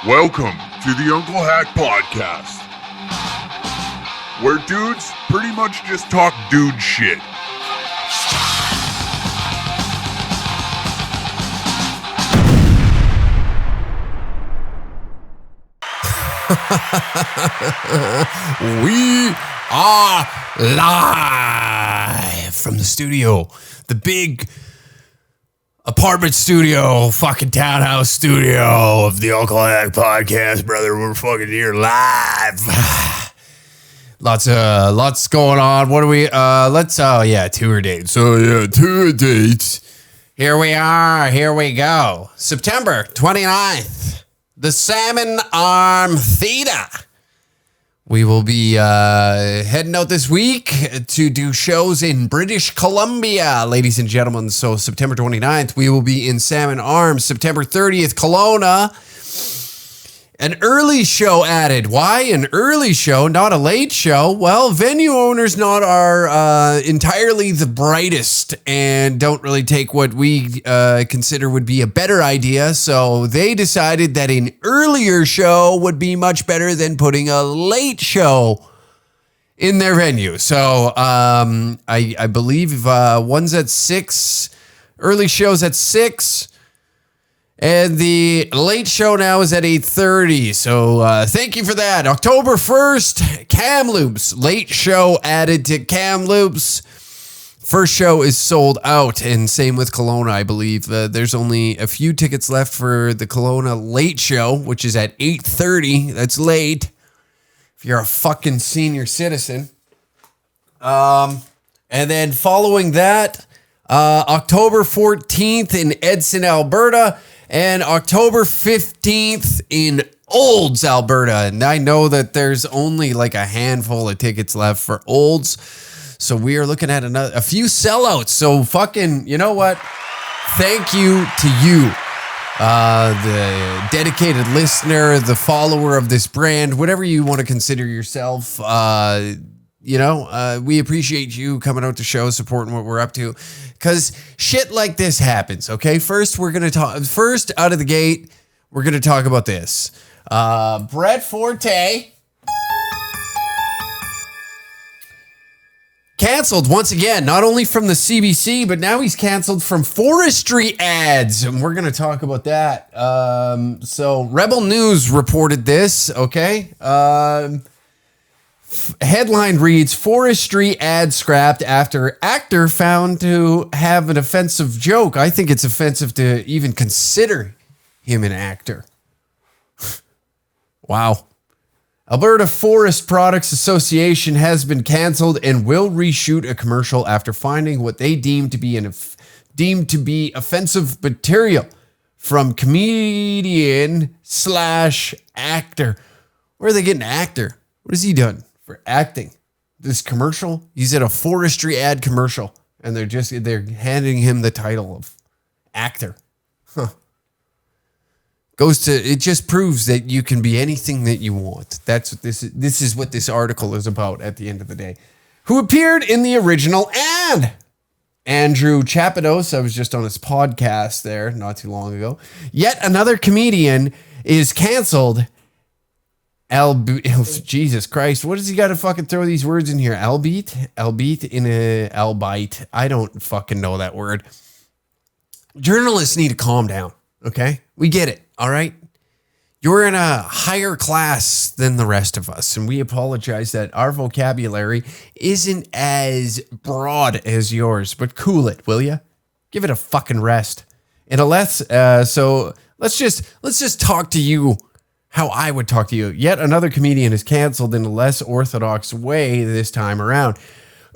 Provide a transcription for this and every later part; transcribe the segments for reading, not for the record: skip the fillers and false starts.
Welcome to the Uncle Hack Podcast, where dudes pretty much just talk dude shit. We are live from the studio, the big apartment studio, fucking townhouse studio of the Uncle Hack Podcast, brother. We're fucking here live. Lots going on. What do we, tour dates. Tour dates. Here we are. Here we go. September 29th, the Salmon Arm Theater. We will be heading out this week to do shows in British Columbia, ladies and gentlemen. So September 29th, we will be in Salmon Arms. September 30th, Kelowna. An early show added. Why an early show, not a late show? Well, venue owners not are entirely the brightest and don't really take what we consider would be a better idea. So they decided that an earlier show would be much better than putting a late show in their venue. So I believe one's at 6, early show's at 6. And the late show now is at 8:30. So thank you for that. October 1st, Kamloops. Late show added to Kamloops. First show is sold out. And same with Kelowna, I believe. There's only a few tickets left for the Kelowna late show, which is at 8:30. That's late if you're a fucking senior citizen. And then following that, October 14th in Edson, Alberta. And October 15th in Olds, Alberta. And I know that there's only like a handful of tickets left for Olds. So we are looking at a few sellouts. So fucking, you know what? Thank you to you, the dedicated listener, the follower of this brand, whatever you want to consider yourself. We appreciate you coming out to show, supporting what we're up to, because shit like this happens, okay? First out of the gate, we're going to talk about this. Brett Forte canceled once again, not only from the CBC, but now he's canceled from forestry ads, and we're going to talk about that. So Rebel News reported this, okay? Headline reads, forestry ad scrapped after actor found to have an offensive joke. I think it's offensive to even consider him an actor. Wow. Alberta Forest Products Association has been canceled and will reshoot a commercial after finding what they deemed to be offensive material from comedian/actor. Where are they getting actor? What has he done for acting? This commercial, he's in a forestry ad commercial, and they're handing him the title of actor. Huh. It just proves that you can be anything that you want. That's what this is what this article is about at the end of the day. Who appeared in the original ad? Andrew Chapados. I was just on his podcast there not too long ago. Yet another comedian is canceled. Jesus Christ, what does he got to fucking throw these words in here? Albeit in a albite. I don't fucking know that word. Journalists need to calm down, okay? We get it, all right? You're in a higher class than the rest of us, and we apologize that our vocabulary isn't as broad as yours, but cool it, will you? Give it a fucking rest. And so let's just talk to you how I would talk to you. Yet another comedian is canceled in a less orthodox way this time around.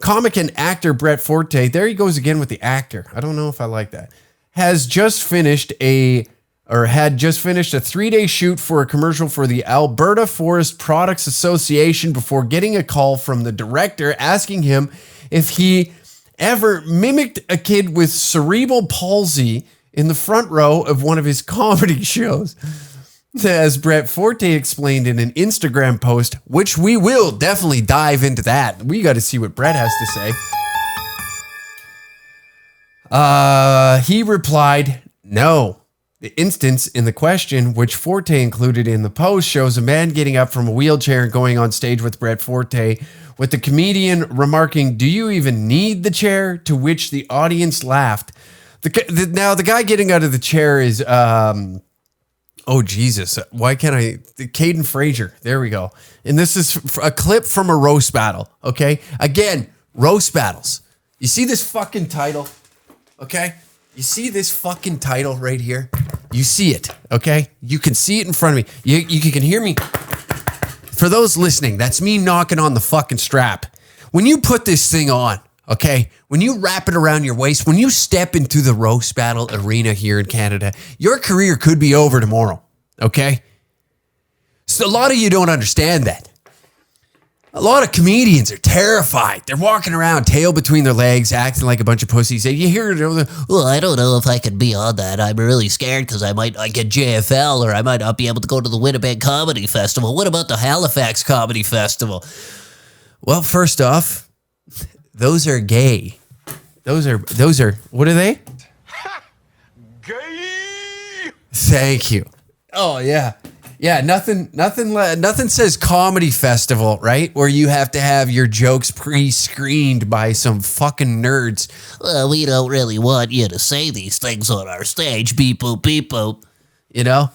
Comic and actor Brett Forte, there he goes again with the actor. I don't know if I like that. Had just finished a 3-day shoot for a commercial for the Alberta Forest Products Association before getting a call from the director asking him if he ever mimicked a kid with cerebral palsy in the front row of one of his comedy shows. As Brett Forte explained in an Instagram post, which we will definitely dive into that. We got to see what Brett has to say. He replied, "No, The instance in the question, which Forte included in the post, shows a man getting up from a wheelchair and going on stage with Brett Forte, with the comedian remarking, "Do you even need the chair?" To which the audience laughed. Now, the guy getting out of the chair is, oh, Jesus. Why can't I? Caden Frazier. There we go. And this is a clip from a roast battle, okay? Again, roast battles. You see this fucking title, okay? You see this fucking title right here? You see it, okay? You can see it in front of me. You can hear me. For those listening, that's me knocking on the fucking strap. When you put this thing on, okay, when you wrap it around your waist, when you step into the roast battle arena here in Canada, your career could be over tomorrow, okay? So a lot of you don't understand that. A lot of comedians are terrified. They're walking around, tail between their legs, acting like a bunch of pussies. And you hear it, well, I don't know if I could be on that. I'm really scared because I might not get JFL or I might not be able to go to the Winnipeg Comedy Festival. What about the Halifax Comedy Festival? Well, first off, those are gay. Those are, what are they? Gay! Thank you. Oh, yeah. Yeah, nothing says comedy festival, right? Where you have to have your jokes pre-screened by some fucking nerds. Well, we don't really want you to say these things on our stage. Beep, boop, beep, boop. You know?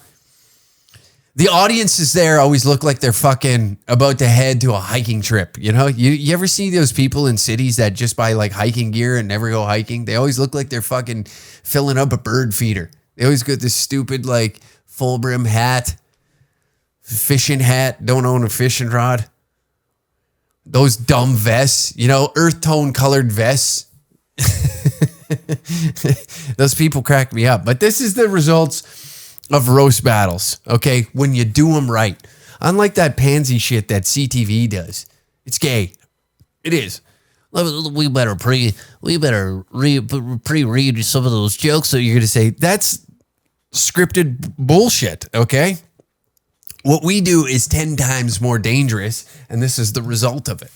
The audiences there always look like they're fucking about to head to a hiking trip. You know? You ever see those people in cities that just buy like hiking gear and never go hiking? They always look like they're fucking filling up a bird feeder. They always got this stupid like full brim hat. Fishing hat, don't own a fishing rod. Those dumb vests, you know, earth tone colored vests. Those people crack me up. But this is the results of roast battles, okay? When you do them right. Unlike that pansy shit that CTV does. It's gay. It is. We better pre-read some of those jokes. So you're going to say, that's scripted bullshit, okay? What we do is 10 times more dangerous, and this is the result of it.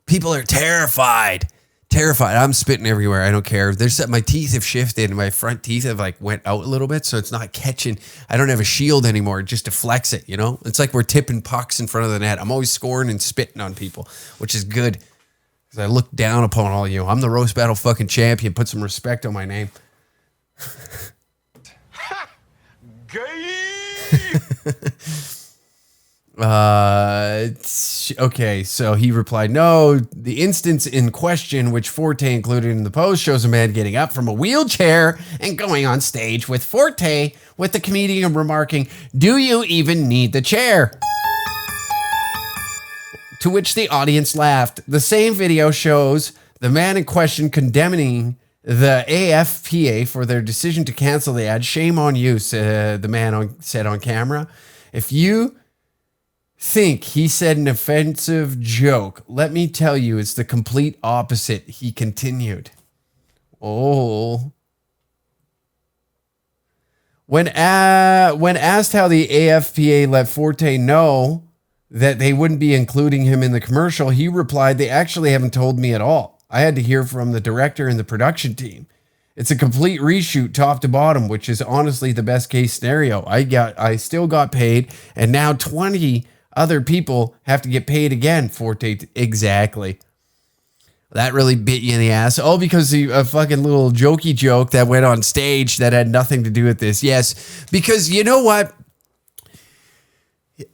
People are terrified. Terrified. I'm spitting everywhere. I don't care. My teeth have shifted, and my front teeth have like went out a little bit, so it's not catching. I don't have a shield anymore just to flex it, you know? It's like we're tipping pucks in front of the net. I'm always scoring and spitting on people, which is good, because I look down upon all of you. I'm the roast battle fucking champion. Put some respect on my name. Gay! Okay, so he replied, no, the instance in question, which Forte included in the post, shows a man getting up from a wheelchair and going on stage with Forte, with the comedian remarking, "Do you even need the chair?" To which the audience laughed. The same video shows the man in question condemning the AFPA for their decision to cancel the ad. "Shame on you," the man said on camera. "If you think he said an offensive joke, let me tell you, it's the complete opposite," he continued. Oh. When asked how the AFPA let Forte know that they wouldn't be including him in the commercial, he replied, "They actually haven't told me at all. I had to hear from the director and the production team. It's a complete reshoot top to bottom, which is honestly the best case scenario. I still got paid, and now 20 other people have to get paid again." Forte, exactly. That really bit you in the ass. All because of a fucking little jokey joke that went on stage that had nothing to do with this. Yes, because you know what?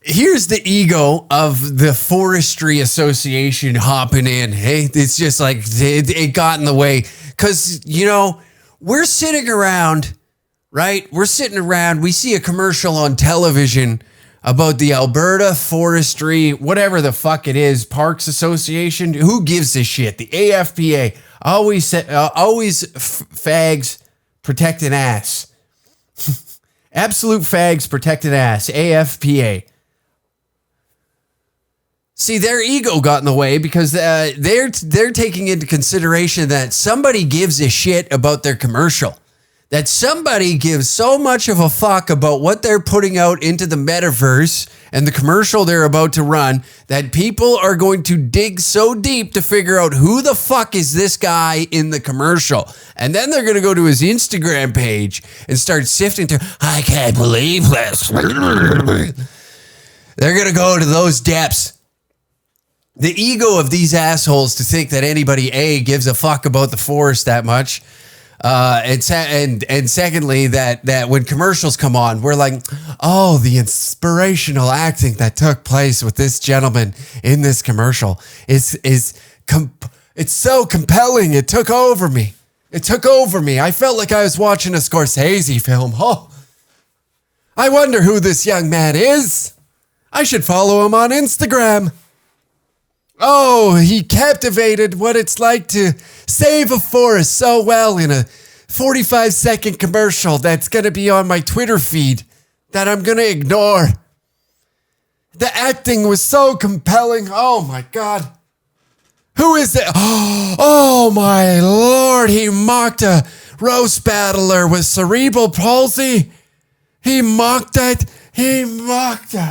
Here's the ego of the Forestry Association hopping in. Hey, it's just like it got in the way. Because, you know, we're sitting around, right? We're sitting around. We see a commercial on television about the Alberta Forestry, whatever the fuck it is, Parks Association. Who gives a shit? The AFPA always fags protect an ass. Absolute fags protect an ass. AFPA. See, their ego got in the way because they're taking into consideration that somebody gives a shit about their commercial. that somebody gives so much of a fuck about what they're putting out into the metaverse and the commercial they're about to run that people are going to dig so deep to figure out who the fuck is this guy in the commercial. And then they're going to go to his Instagram page and start sifting through, I can't believe this. They're going to go to those depths. The ego of these assholes to think that anybody, A, gives a fuck about the forest that much. And secondly, that when commercials come on, we're like, oh, the inspirational acting that took place with this gentleman in this commercial it's so compelling. It took over me. I felt like I was watching a Scorsese film. Oh, I wonder who this young man is. I should follow him on Instagram. Oh, he captivated what it's like to save a forest so well in a 45-second commercial that's going to be on my Twitter feed that I'm going to ignore. The acting was so compelling. Oh, my God. Who is it? Oh, my Lord. He mocked a roast battler with cerebral palsy. He mocked a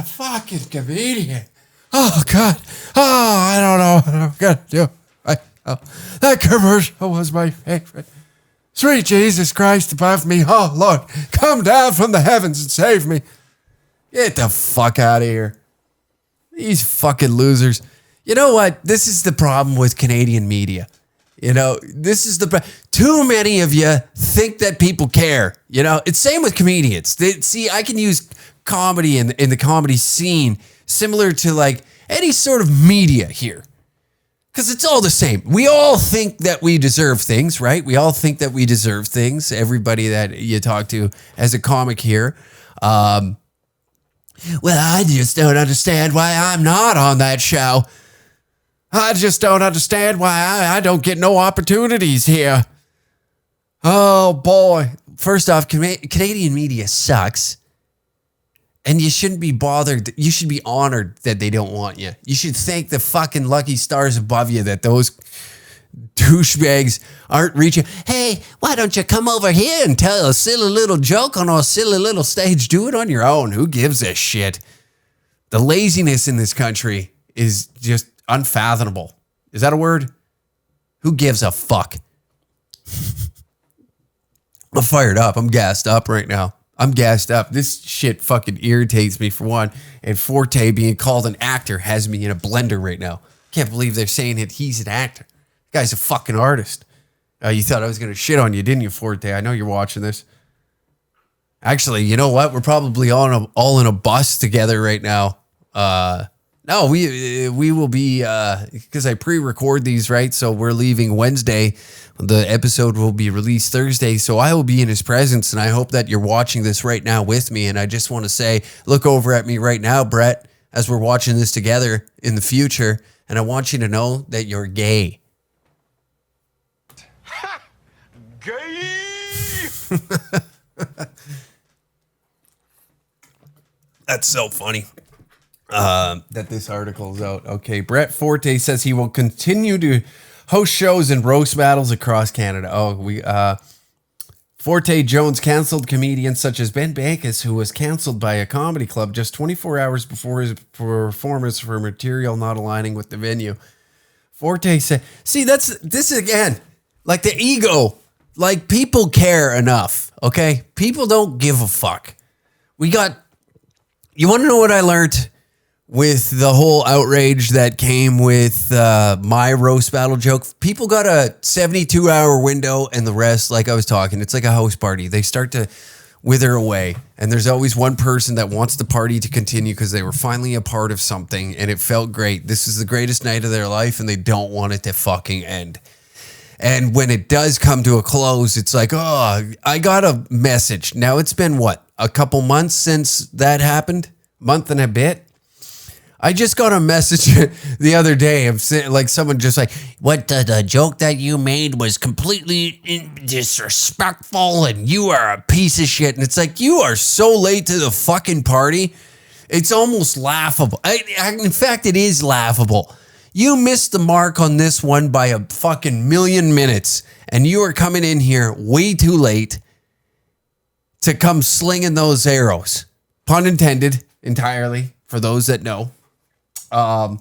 fucking comedian. Oh, God. Oh, I don't know what I'm going to do. That commercial was my favorite. Sweet Jesus Christ above me. Oh, Lord, come down from the heavens and save me. Get the fuck out of here. These fucking losers. You know what? This is the problem with Canadian media. You know, this is too many of you think that people care. You know, it's same with comedians. See, I can use comedy in the comedy scene similar to like any sort of media here. Because it's all the same. We all think that we deserve things, right? We all think that we deserve things. Everybody that you talk to as a comic here. Well, I just don't understand why I'm not on that show. I just don't understand why I don't get no opportunities here. Oh, boy. First off, Canadian media sucks. And you shouldn't be bothered. You should be honored that they don't want you. You should thank the fucking lucky stars above you that those douchebags aren't reaching. Hey, why don't you come over here and tell a silly little joke on our silly little stage? Do it on your own. Who gives a shit? The laziness in this country is just unfathomable. Is that a word? Who gives a fuck? I'm fired up. I'm gassed up right now. I'm gassed up. This shit fucking irritates me for one. And Forte being called an actor has me in a blender right now. Can't believe they're saying that he's an actor. The guy's a fucking artist. You thought I was going to shit on you, didn't you, Forte? I know you're watching this. Actually, you know what? We're probably all in a bus together right now. No, we will be, because I pre-record these, right? So we're leaving Wednesday. The episode will be released Thursday. So I will be in his presence, and I hope that you're watching this right now with me. And I just want to say, look over at me right now, Brett, as we're watching this together in the future. And I want you to know that you're gay. Ha! Gay! That's so funny. That this article is out. Okay, Brett Forte says he will continue to host shows and roast battles across Canada. Forte Jones canceled comedians such as Ben Backus, who was canceled by a comedy club just 24 hours before his performance for material not aligning with the venue. Forte said, see, this again, like the ego, like people care enough, okay? People don't give a fuck. You want to know what I learned with the whole outrage that came with my roast battle joke? People got a 72-hour window, and the rest, like I was talking, it's like a house party. They start to wither away, and there's always one person that wants the party to continue because they were finally a part of something, and it felt great. This is the greatest night of their life, and they don't want it to fucking end. And when it does come to a close, it's like, oh, I got a message. Now, it's been, what, a couple months since that happened? Month and a bit? I just got a message the other day of like someone just like, what the joke that you made was completely disrespectful and you are a piece of shit. And it's like, you are so late to the fucking party. It's almost laughable. In fact, it is laughable. You missed the mark on this one by a fucking million minutes, and you are coming in here way too late. to come slinging those arrows. Pun intended entirely for those that know. But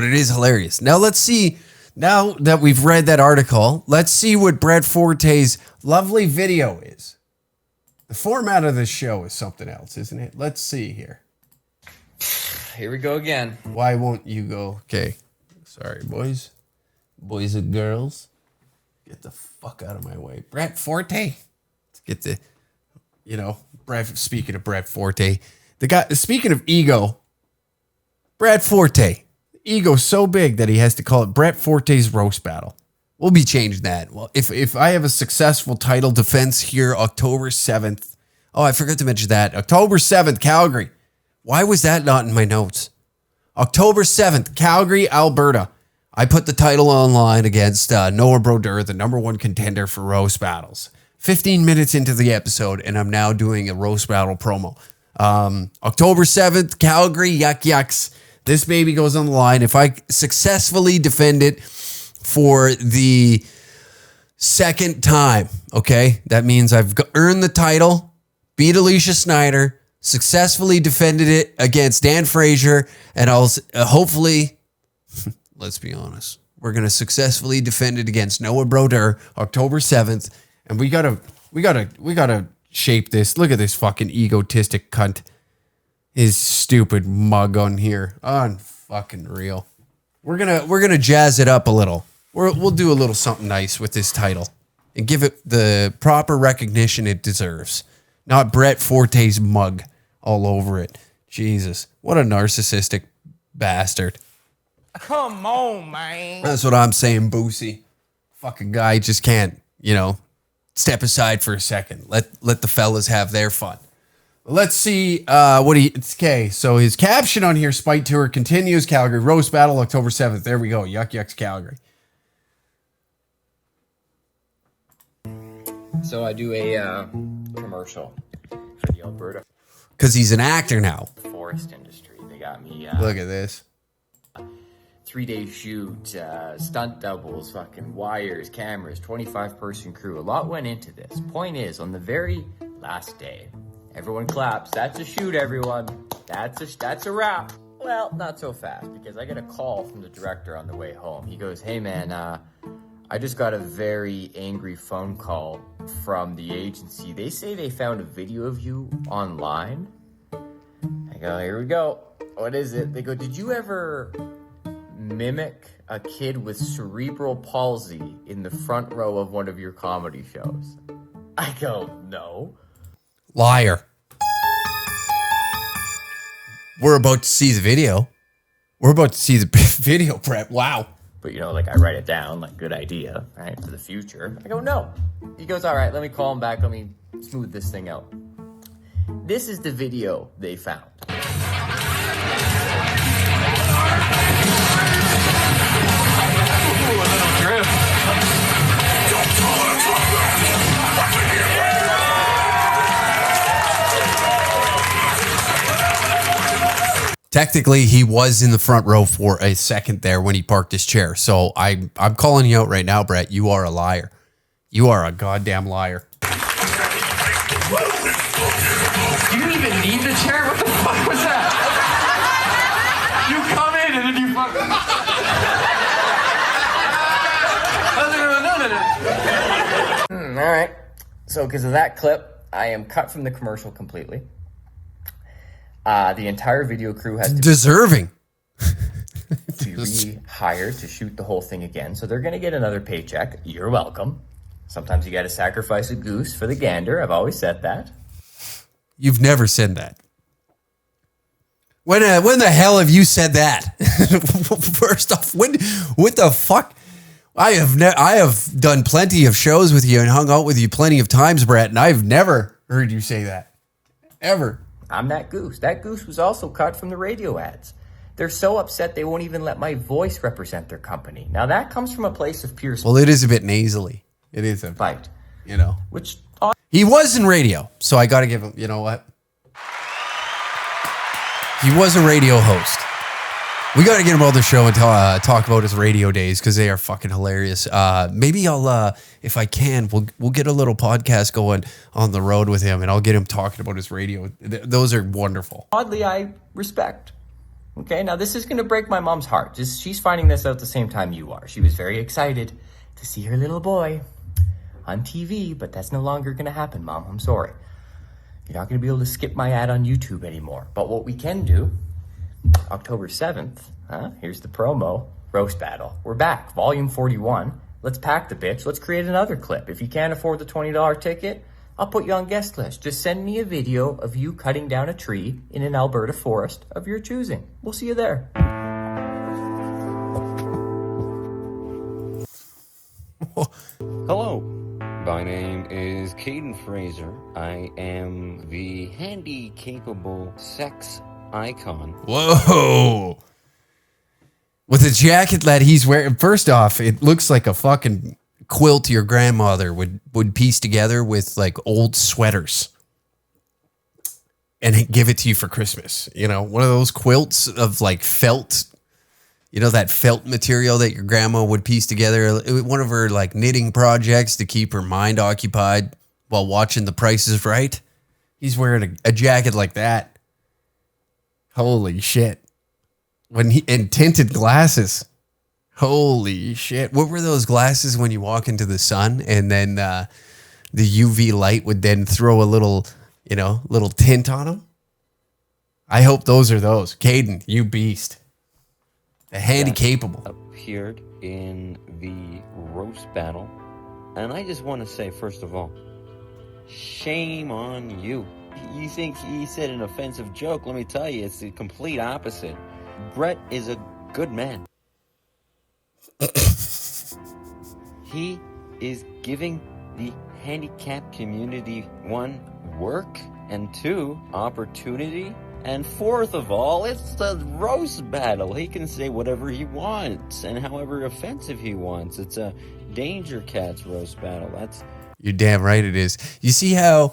it is hilarious. Now let's see, now that we've read that article, let's see what Brett Forte's lovely video is. The format of this show is something else, isn't it? Let's see here. Here we go again. Why won't you go? Okay. Sorry, boys. Boys and girls. Get the fuck out of my way. Brett Forte. Let's get the, speaking of Brett Forte, the guy, speaking of ego, Brett Forte. Ego's so big that he has to call it Brett Forte's roast battle. We'll be changing that. Well, if I have a successful title defense here, October 7th. Oh, I forgot to mention that. October 7th, Calgary. Why was that not in my notes? October 7th, Calgary, Alberta. I put the title online against Noah Brodeur, the number one contender for roast battles. 15 minutes into the episode, and I'm now doing a roast battle promo. October 7th, Calgary, yuck yucks. This baby goes on the line. If I successfully defend it for the second time, okay, that means I've earned the title, beat Alicia Schneider, successfully defended it against Dan Frazier, and I'll hopefully, let's be honest, we're gonna successfully defend it against Noah Brodeur October 7th, and we gotta shape this. Look at this fucking egotistic cunt. His stupid mug on here. Unfucking real. We're gonna jazz it up a little. We'll do a little something nice with this title and give it the proper recognition it deserves. Not Brett Forte's mug all over it. Jesus, what a narcissistic bastard. Come on, man. That's what I'm saying, Boosie. Fucking guy just can't, step aside for a second. Let the fellas have their fun. Let's see okay, so his caption on here, Spite Tour continues, Calgary Roast Battle, October 7th. There we go. Yuck Yucks Calgary. So I do a commercial for the Alberta Because he's an actor now. forest industry. They got me Look at this. 3-day shoot, stunt doubles, fucking wires, cameras, 25-person crew. A lot went into this. Point is, on the very last day, everyone claps. That's a shoot, everyone. That's a wrap. Well, not so fast, because I get a call from the director on the way home. He goes, hey man, I just got a very angry phone call from the agency. They say they found a video of you online. I go, here we go. What is it? They go, did you ever mimic a kid with cerebral palsy in the front row of one of your comedy shows? I go, no. Liar. We're about to see the video. We're about to see the video, Brett. Wow. But, I write it down, good idea, right, for the future. I go, no. He goes, all right, let me call him back. Let me smooth this thing out. This is the video they found. Technically, he was in the front row for a second there when he parked his chair. So I'm calling you out right now, Brett. You are a liar. You are a goddamn liar. You didn't even need the chair? What the fuck was that? You come in and then you fucking... All right. So because of that clip, I am cut from the commercial completely. The entire video crew has to Deserving. be rehired to shoot the whole thing again. So they're going to get another paycheck. You're welcome. Sometimes you got to sacrifice a goose for the gander. I've always said that. You've never said that. When the hell have you said that? First off, what the fuck? I have done plenty of shows with you and hung out with you plenty of times, Brett, and I've never heard you say that. Ever. I'm that goose. That goose was also cut from the radio ads. They're so upset they won't even let my voice represent their company. Now that comes from a place of pure Well, it is a bit nasally. It is a spite. Which he was in radio, so I got to give him, you know what? He was a radio host. We got to get him on the show and talk about his radio days because they are fucking hilarious. Maybe I'll, if I can, we'll get a little podcast going on the road with him, and I'll get him talking about his radio. Those are wonderful. Oddly, I respect. Okay, now this is going to break my mom's heart. She's finding this out the same time you are. She was very excited to see her little boy on TV, but that's no longer going to happen, Mom. I'm sorry. You're not going to be able to skip my ad on YouTube anymore. But what we can do, October 7th, here's the promo, Roast Battle. We're back, volume 41. Let's pack the bitch. Let's create another clip. If you can't afford the $20 ticket, I'll put you on guest list. Just send me a video of you cutting down a tree in an Alberta forest of your choosing. We'll see you there. Hello, my name is Kaiden Fraser. I am the handy-capable sex icon. Whoa. With the jacket that he's wearing, first off, it looks like a fucking quilt your grandmother would piece together with like old sweaters and give it to you for Christmas. You know, one of those quilts of like felt, you know, that felt material that your grandma would piece together. One of her like knitting projects to keep her mind occupied while watching The Price is Right. He's wearing a jacket like that. Holy shit. And tinted glasses. Holy shit. What were those glasses when you walk into the sun and then the UV light would then throw a little, you know, little tint on them? I hope those are those. Kaiden, you beast. The handy capable. Appeared in the roast battle. And I just want to say, first of all, shame on you. You think he said an offensive joke? Let me tell you, it's the complete opposite. Brett is a good man. He is giving the handicapped community, 1, work, and 2, opportunity, and 4th of all, it's the roast battle. He can say whatever he wants and however offensive he wants. It's a Danger Cats roast battle. You're damn right it is. You see how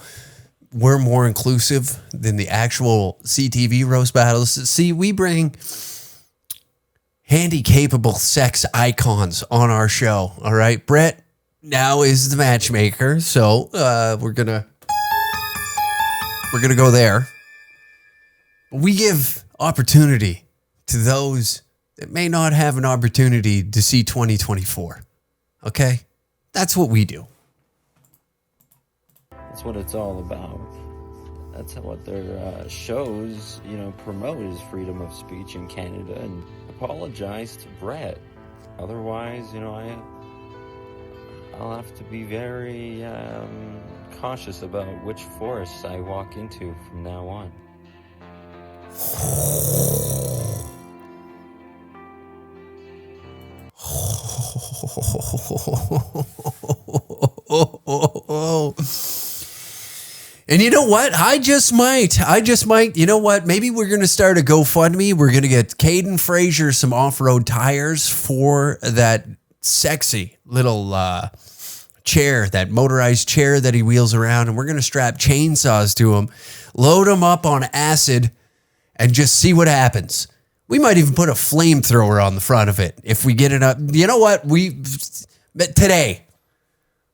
we're more inclusive than the actual CTV roast battles? See, we bring handy-capable sex icons on our show, all right? Brett now is the matchmaker, so we're gonna go there. We give opportunity to those that may not have an opportunity to see 2024, okay? That's what we do. That's what it's all about. That's what their shows, you know, promote is freedom of speech in Canada, and apologize to Brett. Otherwise, you know, I'll have to be very cautious about which forests I walk into from now on. And you know what? I just might. You know what? Maybe we're going to start a GoFundMe. We're going to get Kaiden Fraser some off-road tires for that sexy little chair, that motorized chair that he wheels around. And we're going to strap chainsaws to him, load him up on acid, and just see what happens. We might even put a flamethrower on the front of it if we get it up. You know what? Today,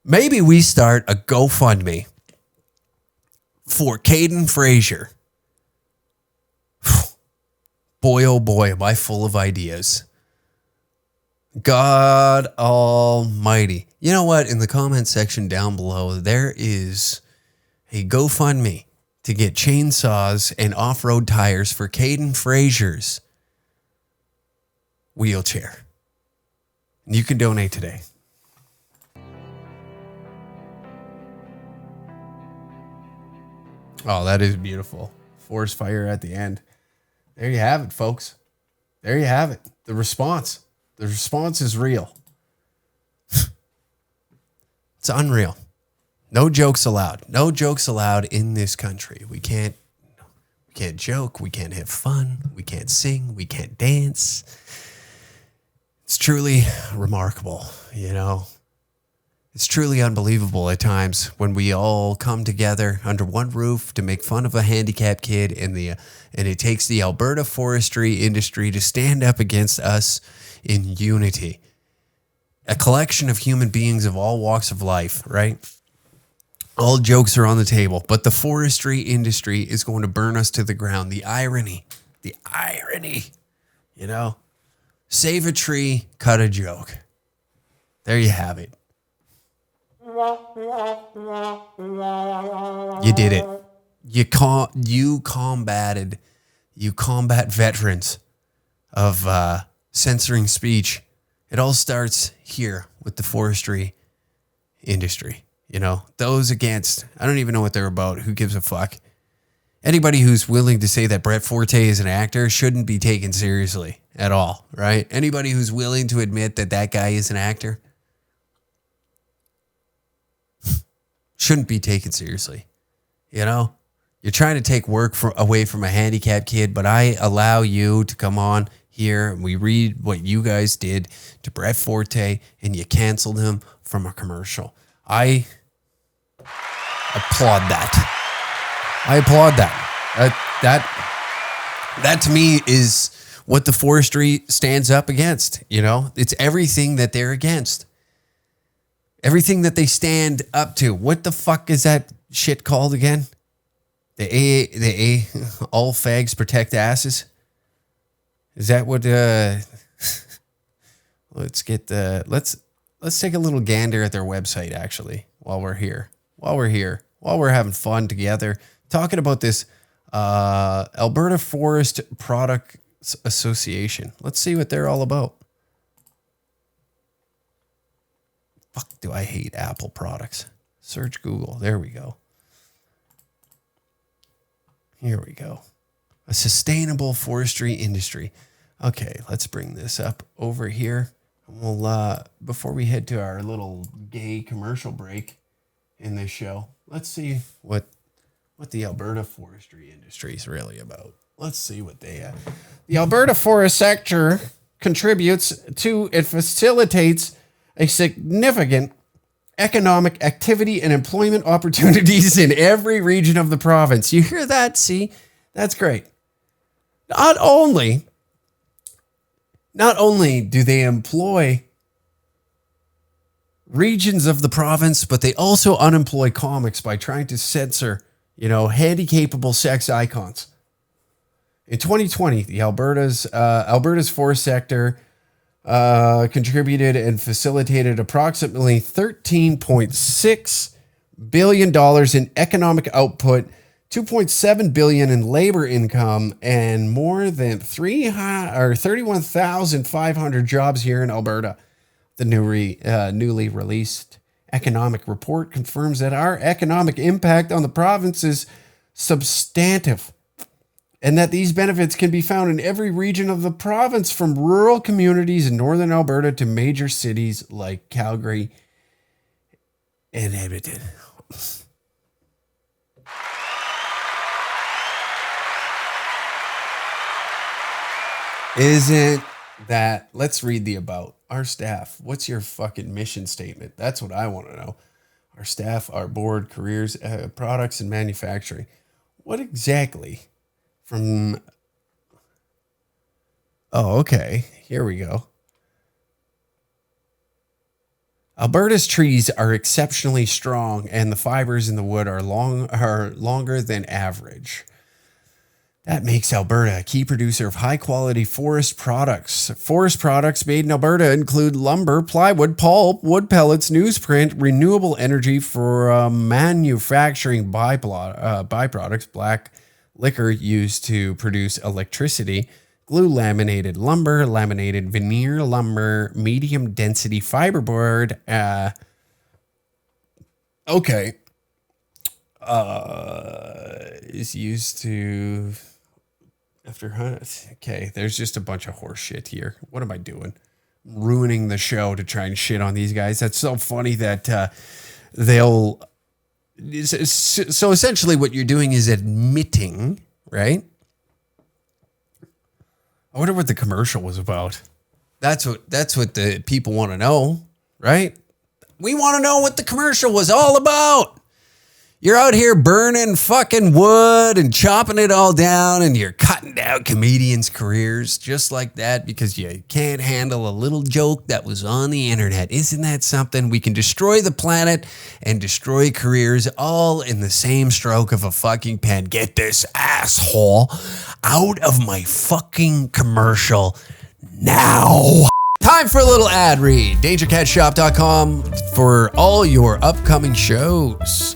maybe we start a GoFundMe for Kaiden Fraser. Boy, oh boy, am I full of ideas. God almighty. You know what? In the comment section down below, there is a GoFundMe to get chainsaws and off-road tires for Kaiden Fraser's wheelchair. And you can donate today. Oh, that is beautiful. Forest fire at the end. There you have it, folks. There you have it. The response. The response is real. It's unreal. No jokes allowed. No jokes allowed in this country. We can't joke. We can't have fun. We can't sing. We can't dance. It's truly remarkable, you know. It's truly unbelievable at times when we all come together under one roof to make fun of a handicapped kid, and it takes the Alberta forestry industry to stand up against us in unity. A collection of human beings of all walks of life, right? All jokes are on the table, but the forestry industry is going to burn us to the ground. The irony, you know? Save a tree, cut a joke. There you have it. You did it. You combat veterans of censoring speech. It all starts here with the forestry industry. You know, those against, I don't even know what they're about. Who gives a fuck? Anybody who's willing to say that Brett Forte is an actor shouldn't be taken seriously at all, right? Anybody who's willing to admit that that guy is an actor shouldn't be taken seriously. You know, you're trying to take work away from a handicapped kid, but I allow you to come on here and we read what you guys did to Brett Forte and you canceled him from a commercial. I applaud that. That to me is what the forestry stands up against. You know, it's everything that they're against. Everything that they stand up to. What the fuck is that shit called again? The all fags protect asses. Is that what? Let's take a little gander at their website actually while we're here. While we're having fun together, talking about this Alberta Forest Products Association. Let's see what they're all about. Fuck, do I hate Apple products? Search Google. There we go. Here we go. A sustainable forestry industry. Okay, let's bring this up over here. We'll before we head to our little gay commercial break in this show, let's see what the Alberta forestry industry is really about. Let's see what they the Alberta forest sector contributes to and facilitates a significant economic activity and employment opportunities in every region of the province. You hear that? See, that's great. Not only do they employ regions of the province, but they also unemploy comics by trying to censor, handy-capable sex icons. In 2020, the Alberta's forest sector contributed and facilitated approximately $13.6 billion in economic output, $2.7 billion in labor income, and more than 31,500 jobs here in Alberta. The newly released economic report confirms that our economic impact on the province is substantive, and that these benefits can be found in every region of the province, from rural communities in northern Alberta to major cities like Calgary and Edmonton. Isn't that? Let's read the about. Our staff, what's your fucking mission statement? That's what I want to know. Our staff, our board, careers, products, and manufacturing. What exactly? Oh, okay. Here we go. Alberta's trees are exceptionally strong, and the fibers in the wood are longer than average. That makes Alberta a key producer of high-quality forest products. Forest products made in Alberta include lumber, plywood, pulp, wood pellets, newsprint, renewable energy for manufacturing byproducts, black liquor used to produce electricity, glue laminated lumber, laminated veneer lumber, medium density fiberboard. Is used to okay, there's just a bunch of horse shit here. What am I doing? Ruining the show to try and shit on these guys. That's so funny that they'll. So essentially, what you're doing is admitting, right? I wonder what the commercial was about. That's what the people want to know, right? We want to know what the commercial was all about. You're out here burning fucking wood and chopping it all down, and you're cutting down comedians' careers just like that because you can't handle a little joke that was on the internet. Isn't that something? We can destroy the planet and destroy careers all in the same stroke of a fucking pen. Get this asshole out of my fucking commercial now. Time for a little ad read. DangerCatShop.com for all your upcoming shows.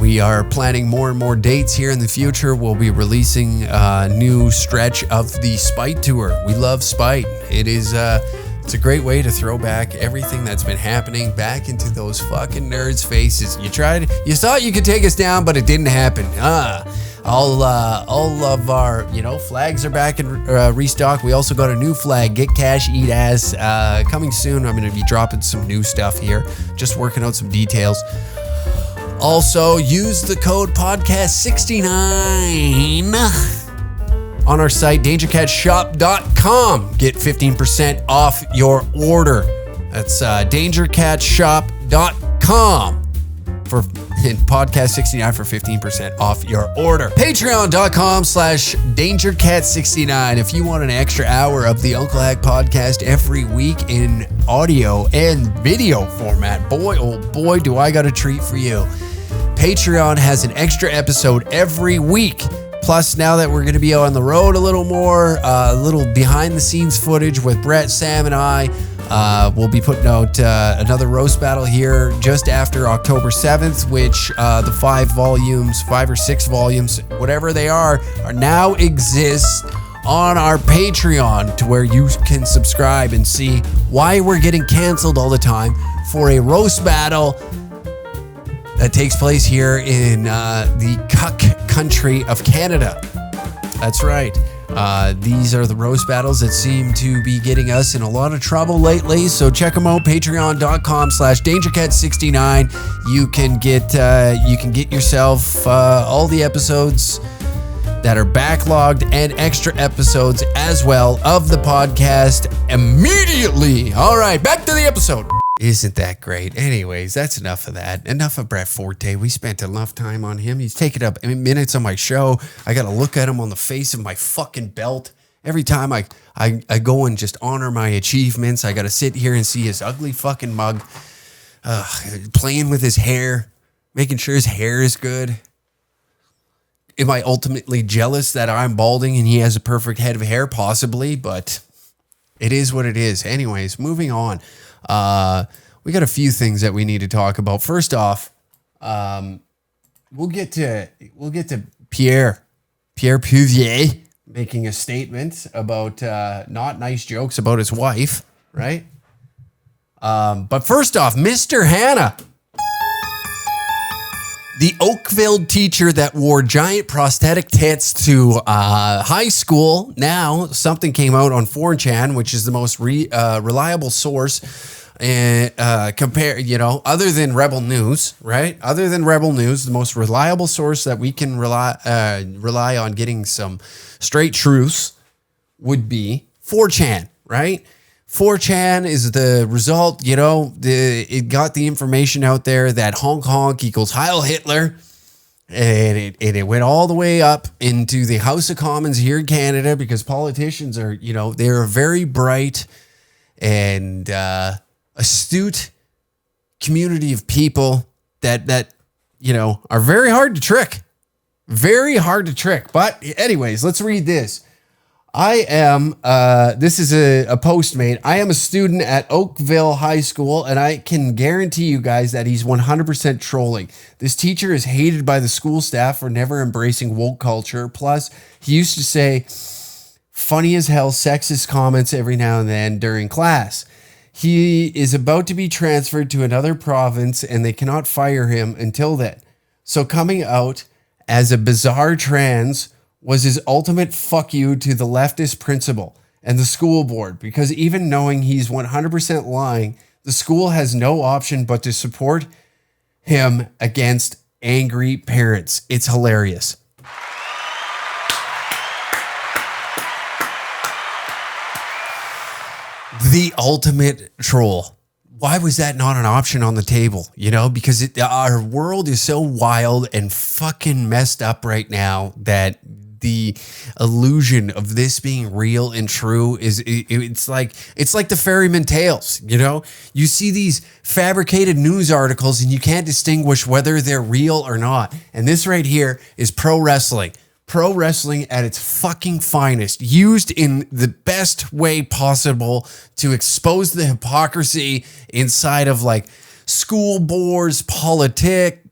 We are planning more and more dates here in the future. We'll be releasing a new stretch of the Spite Tour. We love Spite. It's a great way to throw back everything that's been happening back into those fucking nerds' faces. You thought you could take us down, but it didn't happen. All of our, flags are back in restock. We also got a new flag, Get Cash, Eat Ass, coming soon. I'm going to be dropping some new stuff here, just working out some details. Also, use the code podcast69 on our site, dangercatshop.com. Get 15% off your order. That's dangercatshop.com for podcast 69 for 15% off your order. Patreon.com/dangercat69 if you want an extra hour of the Uncle Hack podcast every week in audio and video format. Boy, oh boy, do I got a treat for you. Patreon has an extra episode every week. Plus, now that we're going to be on the road a little more, a little behind the scenes footage with Brett, Sam, and I, we'll be putting out another roast battle here just after October 7th, which the 5 or 6 volumes, whatever they are now exist on our Patreon, to where you can subscribe and see why we're getting canceled all the time for a roast battle that takes place here in the cuck country of Canada. That's right. These are the roast battles that seem to be getting us in a lot of trouble lately. So check them out, patreon.com/dangercat69. You can get yourself all the episodes that are backlogged and extra episodes as well of the podcast immediately. All right, back to the episode. Isn't that great? Anyways, that's enough of that. Enough of Brett Forte. We spent enough time on him. He's taken up minutes on my show. I got to look at him on the face of my fucking belt. Every time I go and just honor my achievements, I got to sit here and see his ugly fucking mug, playing with his hair, making sure his hair is good. Am I ultimately jealous that I'm balding and he has a perfect head of hair? Possibly, but it is what it is. Anyways, moving on. We got a few things that we need to talk about. First off, we'll get to Pierre Puvier making a statement about not nice jokes about his wife, right? But first off, Mr. Hannah, the Oakville teacher that wore giant prosthetic tits to high school. Now, something came out on 4chan, which is the most reliable source, and other than Rebel News, right? Other than Rebel News, the most reliable source that we can rely on getting some straight truths would be 4chan, right? 4chan is the result, it got the information out there that honk honk equals Heil Hitler. And it went all the way up into the House of Commons here in Canada, because politicians are, they're a very bright and astute community of people that are very hard to trick. Very hard to trick. But anyways, let's read this. I am, this is a Postmate. I am a student at Oakville High School, and I can guarantee you guys that he's 100% trolling. This teacher is hated by the school staff for never embracing woke culture. Plus, he used to say funny as hell sexist comments every now and then during class. He is about to be transferred to another province, and they cannot fire him until then. So coming out as a bizarre trans was his ultimate fuck you to the leftist principal and the school board, because even knowing he's 100% lying, the school has no option but to support him against angry parents. It's hilarious. The ultimate troll. why was that not an option on the table? You know, because our world is so wild and fucking messed up right now that the illusion of this being real and true is it's like the Ferryman tales. You know, you see these fabricated news articles and you can't distinguish whether they're real or not. And this right here is pro wrestling. Pro wrestling at its fucking finest, used in the best way possible to expose the hypocrisy inside of like school boards, politics.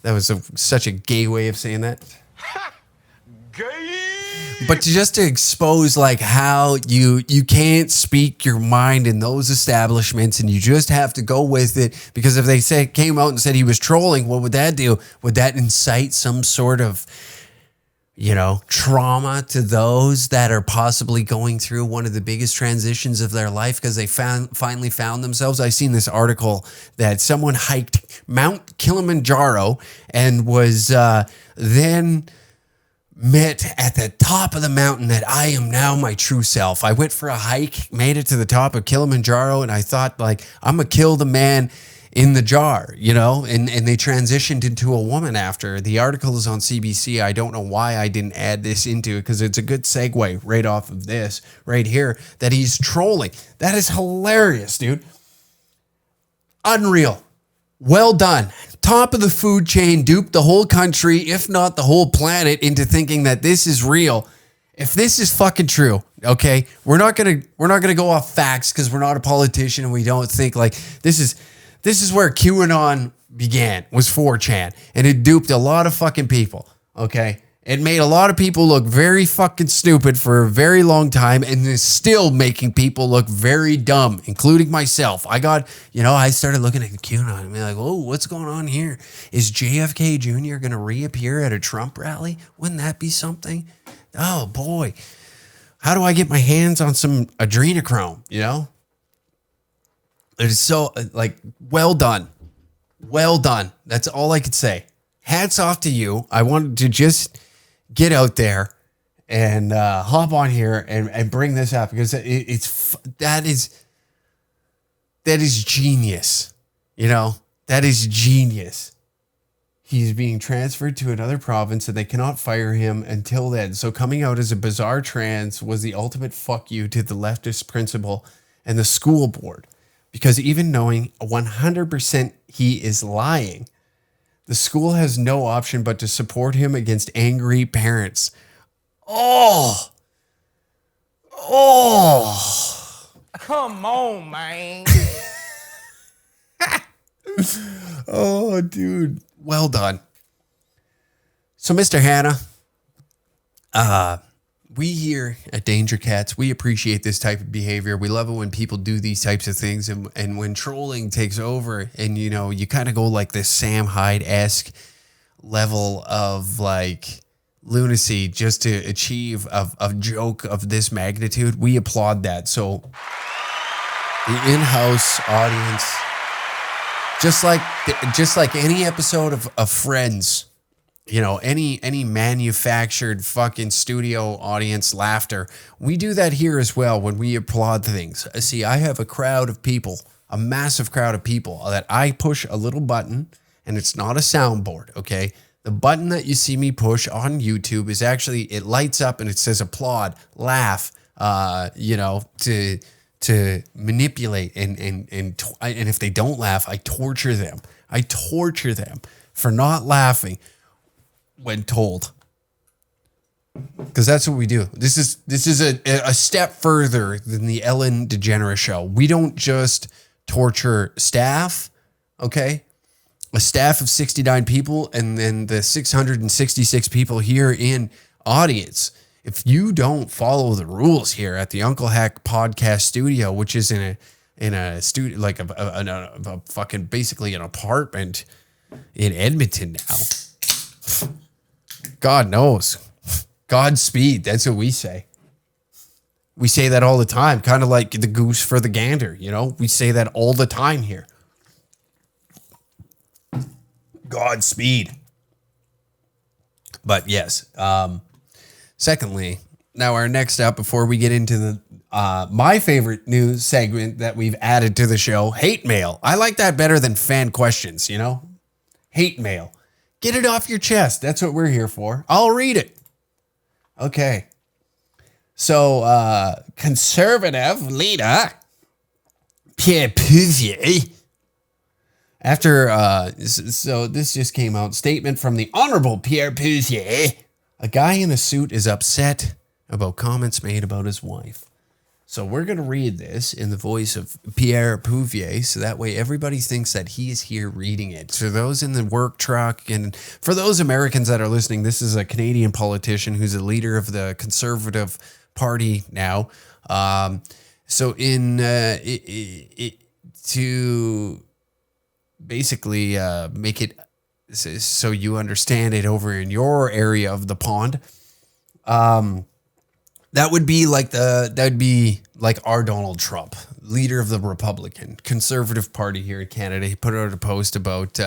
That was such a gay way of saying that. But just to expose like how you can't speak your mind in those establishments and you just have to go with it, because if they came out and said he was trolling, what would that do? Would that incite some sort of, you know, trauma to those that are possibly going through one of the biggest transitions of their life because they finally found themselves? I seen this article that someone hiked Mount Kilimanjaro and was then met at the top of the mountain that I am now my true self. I went for a hike, made it to the top of Kilimanjaro, and I thought, like, I'm going to kill the man in the jar, you know, and they transitioned into a woman after. The article is on CBC. I don't know why I didn't add this into it, because it's a good segue right off of this right here, that he's trolling. That is hilarious, dude. Unreal. Well done. Top of the food chain, duped the whole country, if not the whole planet, into thinking that this is real. If this is fucking true, okay, we're not gonna go off facts because we're not a politician and we don't think like this is where QAnon began, was 4chan, and it duped a lot of fucking people. Okay, it made a lot of people look very fucking stupid for a very long time, and is still making people look very dumb, including myself. I started looking at QAnon and be like, oh, what's going on here? Is JFK Jr. going to reappear at a Trump rally? Wouldn't that be something? Oh, boy. How do I get my hands on some adrenochrome, you know? It's so, like, well done. Well done. That's all I could say. Hats off to you. I wanted to just get out there and hop on here and bring this up because that is genius. You know, that is genius. He's being transferred to another province and they cannot fire him until then. So coming out as a bizarre trans was the ultimate fuck you to the leftist principal and the school board, because even knowing 100% he is lying, the school has no option but to support him against angry parents. Oh. Come on, man. Oh, dude. Well done. So, Mr. Hanna, we here at Danger Cats, we appreciate this type of behavior. We love it when people do these types of things, and when trolling takes over and, you know, you kind of go like this Sam Hyde-esque level of like lunacy just to achieve a joke of this magnitude. We applaud that. So the in-house audience, just like any episode of Friends, you know, any manufactured fucking studio audience laughter, we do that here as well when we applaud things. See, I have a crowd of people, a massive crowd of people that I push a little button, and it's not a soundboard, okay? The button that you see me push on YouTube is actually, it lights up and it says applaud, laugh, you know, to manipulate and if they don't laugh, I torture them. I torture them for not laughing when told, because that's what we do. This is a step further than the Ellen DeGeneres show. We don't just torture staff, okay? A staff of 69 people and then the 666 people here in audience. If you don't follow the rules here at the Uncle Hack podcast studio, which is in a studio, like a fucking basically an apartment in Edmonton now, God knows. Godspeed. That's what we say. We say that all the time, kind of like the goose for the gander, you know? We say that all the time here. Godspeed. But yes, secondly, Now, our next up, before we get into the my favorite news segment that we've added to the show, hate mail. I like that better than fan questions, you know? Hate mail. Get it off your chest. That's what we're here for. I'll read it. Okay. So, conservative leader Pierre Pouvier, so this just came out, statement from the Honorable Pierre Pouvier. A guy in a suit is upset about comments made about his wife. So we're going to read this in the voice of Pierre Pouvier, so that way everybody thinks that he is here reading it. So those in the work truck, and for those Americans that are listening, this is a Canadian politician who's a leader of the Conservative Party now. So to basically make it so you understand it over in your area of the pond, that would be like our Donald Trump, leader of the Republican Conservative Party here in Canada. He put out a post about,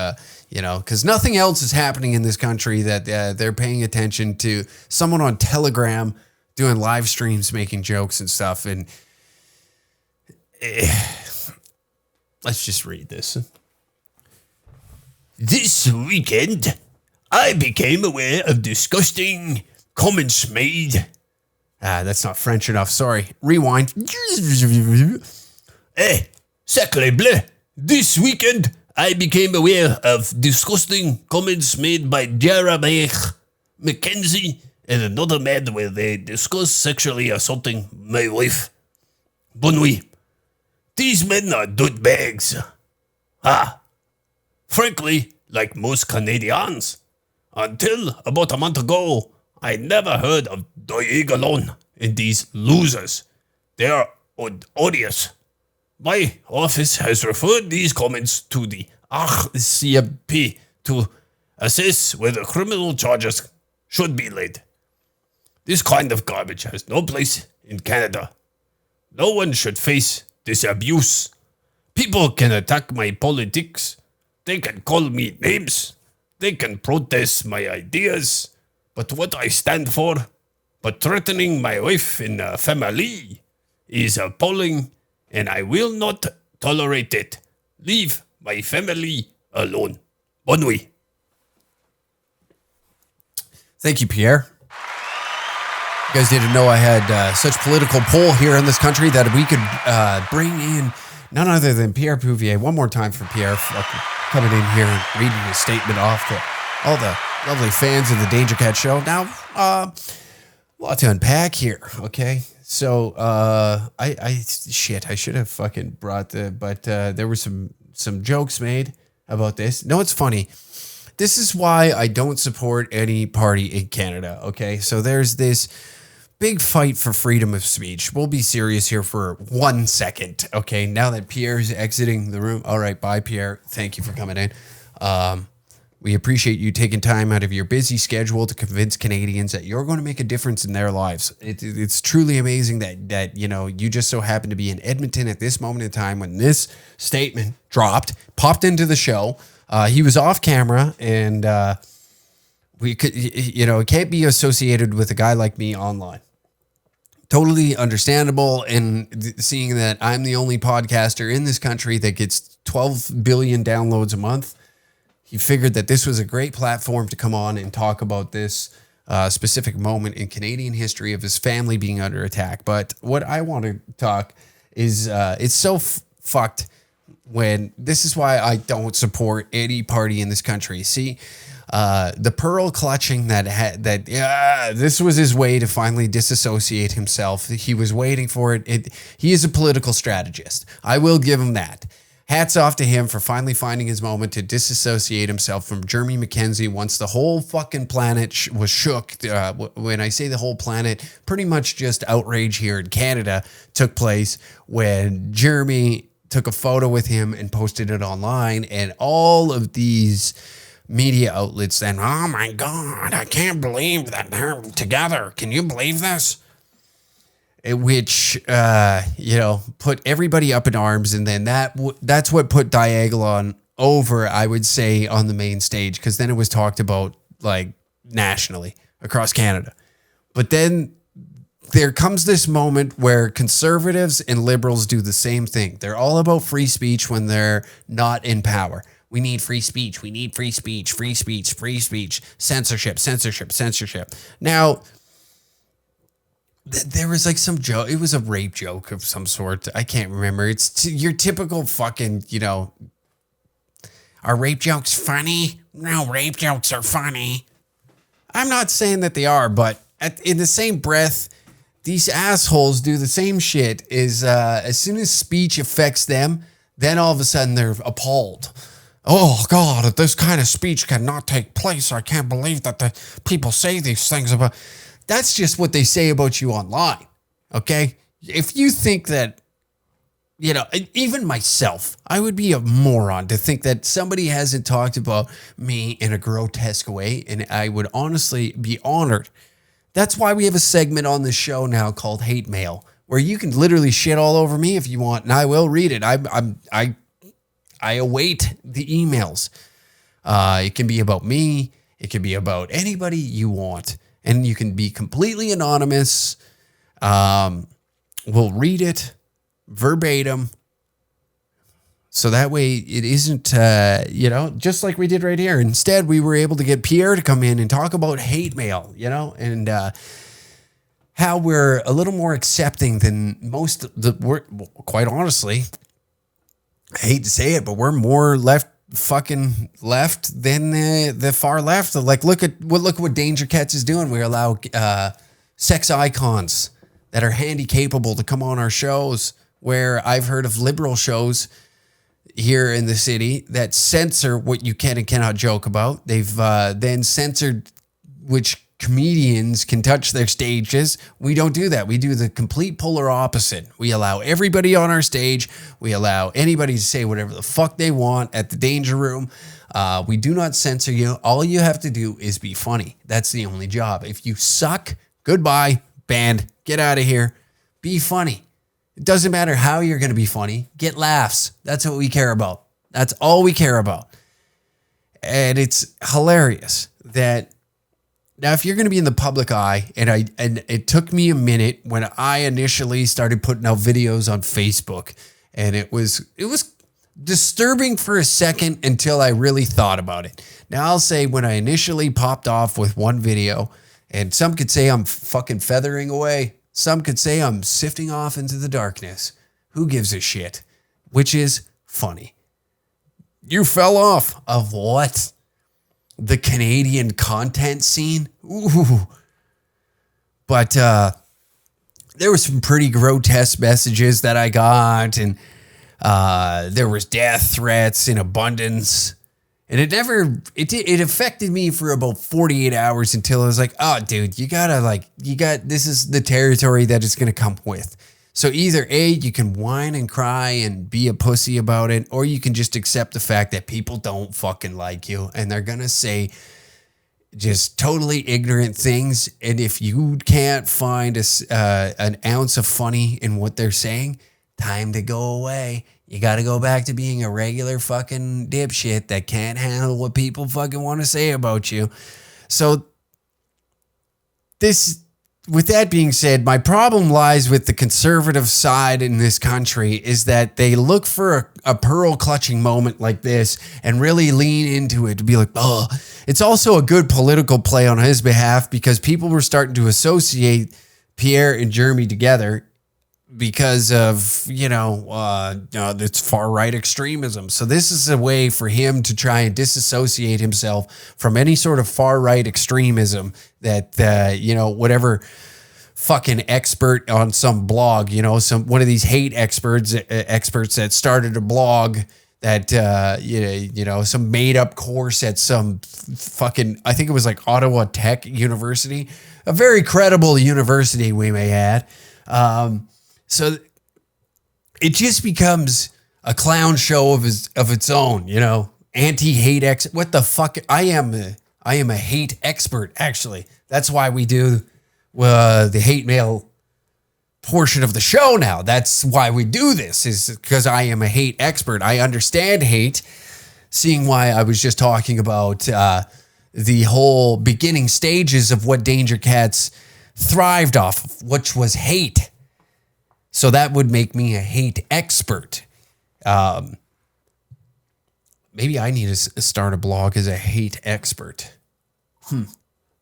because nothing else is happening in this country, that they're paying attention to someone on Telegram doing live streams, making jokes and stuff. And let's just read this. This weekend, I became aware of disgusting comments made. That's not French enough. Sorry. Rewind. Sacre bleu. This weekend, I became aware of disgusting comments made by Jeremy Mackenzie and another man where they discuss sexually assaulting my wife. Bonne nuit. These men are dirtbags. Frankly, like most Canadians, until about a month ago, I never heard of Diagolon and these losers. They are odious. My office has referred these comments to the RCMP to assess whether criminal charges should be laid. This kind of garbage has no place in Canada. No one should face this abuse. People can attack my politics. They can call me names. They can protest my ideas. But what I stand for, but threatening my wife and family, is appalling, and I will not tolerate it. Leave my family alone. Bonne nuit. Thank you, Pierre. You guys didn't know I had such political pull here in this country that we could bring in none other than Pierre Pouvier. One more time for Pierre coming in here and reading his statement off to all the lovely fans of the Danger Cat Show. Now, a lot to unpack here, okay? So, I should have fucking brought but there were some jokes made about this. No, it's funny. This is why I don't support any party in Canada, okay? So there's this big fight for freedom of speech. We'll be serious here for 1 second, okay? Now that Pierre's exiting the room. All right, bye, Pierre. Thank you for coming in. We appreciate you taking time out of your busy schedule to convince Canadians that you're going to make a difference in their lives. It's truly amazing that you just so happen to be in Edmonton at this moment in time when this statement popped into the show. He was off camera, and we could, it can't be associated with a guy like me online. Totally understandable, and seeing that I'm the only podcaster in this country that gets 12 billion downloads a month, he figured that this was a great platform to come on and talk about this specific moment in Canadian history of his family being under attack. But what I want to talk is it's so fucked when this is why I don't support any party in this country. See, the pearl clutching this was his way to finally disassociate himself. He was waiting for it. He is a political strategist. I will give him that. Hats off to him for finally finding his moment to disassociate himself from Jeremy Mackenzie once the whole fucking planet was shook. When I say the whole planet, pretty much just outrage here in Canada took place when Jeremy took a photo with him and posted it online, and all of these media outlets then, oh my God, I can't believe that they're together. Can you believe this? Which, put everybody up in arms. And then that's what put Diagolon over, I would say, on the main stage. Because then it was talked about, like, nationally, across Canada. But then there comes this moment where conservatives and liberals do the same thing. They're all about free speech when they're not in power. We need free speech. We need free speech, free speech, free speech, censorship, censorship, censorship. Now, there was like some joke. It was a rape joke of some sort. I can't remember. It's your typical fucking, are rape jokes funny? No, rape jokes are funny. I'm not saying that they are, but in the same breath, these assholes do the same shit. As soon as speech affects them, then all of a sudden they're appalled. Oh God, this kind of speech cannot take place. I can't believe that the people say these things about. That's just what they say about you online. Okay, if you think that, even myself, I would be a moron to think that somebody hasn't talked about me in a grotesque way, and I would honestly be honored. That's why we have a segment on the show now called Hate Mail, where you can literally shit all over me if you want, and I will read it. I await the emails. It can be about me. It can be about anybody you want, and you can be completely anonymous. We'll read it verbatim, so that way it isn't, just like we did right here. Instead, we were able to get Pierre to come in and talk about hate mail, and how we're a little more accepting than most of we're quite honestly, I hate to say it, but we're more left than the far left. Like, look at what Danger Cats is doing. We allow sex icons that are handy capable to come on our shows, where I've heard of liberal shows here in the city that censor what you can and cannot joke about. They've then censored which comedians can touch their stages. We don't do that. We do the complete polar opposite. We allow everybody on our stage. We allow anybody to say whatever the fuck they want at the Danger Room. We do not censor you. All you have to do is be funny. That's the only job. If you suck, goodbye, banned, get out of here. Be funny. It doesn't matter how you're going to be funny. Get laughs. That's what we care about. That's all we care about. And it's hilarious that now, if you're going to be in the public eye, and it took me a minute when I initially started putting out videos on Facebook, and it was disturbing for a second until I really thought about it. Now, I'll say when I initially popped off with one video, and some could say I'm fucking feathering away. Some could say I'm sifting off into the darkness. Who gives a shit? Which is funny. You fell off of what? The Canadian content scene? Ooh. But there were some pretty grotesque messages that I got, and there was death threats in abundance. And it affected me for about 48 hours until I was like, oh, dude, this is the territory that it's going to come with. So either A, you can whine and cry and be a pussy about it, or you can just accept the fact that people don't fucking like you and they're going to say just totally ignorant things. And if you can't find an ounce of funny in what they're saying, time to go away. You got to go back to being a regular fucking dipshit that can't handle what people fucking want to say about you. So with that being said, my problem lies with the conservative side in this country is that they look for a pearl clutching moment like this and really lean into it to be like, oh, it's also a good political play on his behalf because people were starting to associate Pierre and Jeremy together because of, it's far right extremism. So this is a way for him to try and disassociate himself from any sort of far right extremism that, whatever fucking expert on some blog, one of these hate experts that started a blog that, some made up course at some fucking, I think it was like Ottawa Tech University, a very credible university we may add. So it just becomes a clown show of its own, anti-hate what the fuck? I am a hate expert, actually. That's why we do the hate mail portion of the show now. That's why we do this, is because I am a hate expert. I understand hate, seeing why I was just talking about the whole beginning stages of what Danger Cats thrived off of, which was hate. So that would make me a hate expert. Maybe I need to start a blog as a hate expert.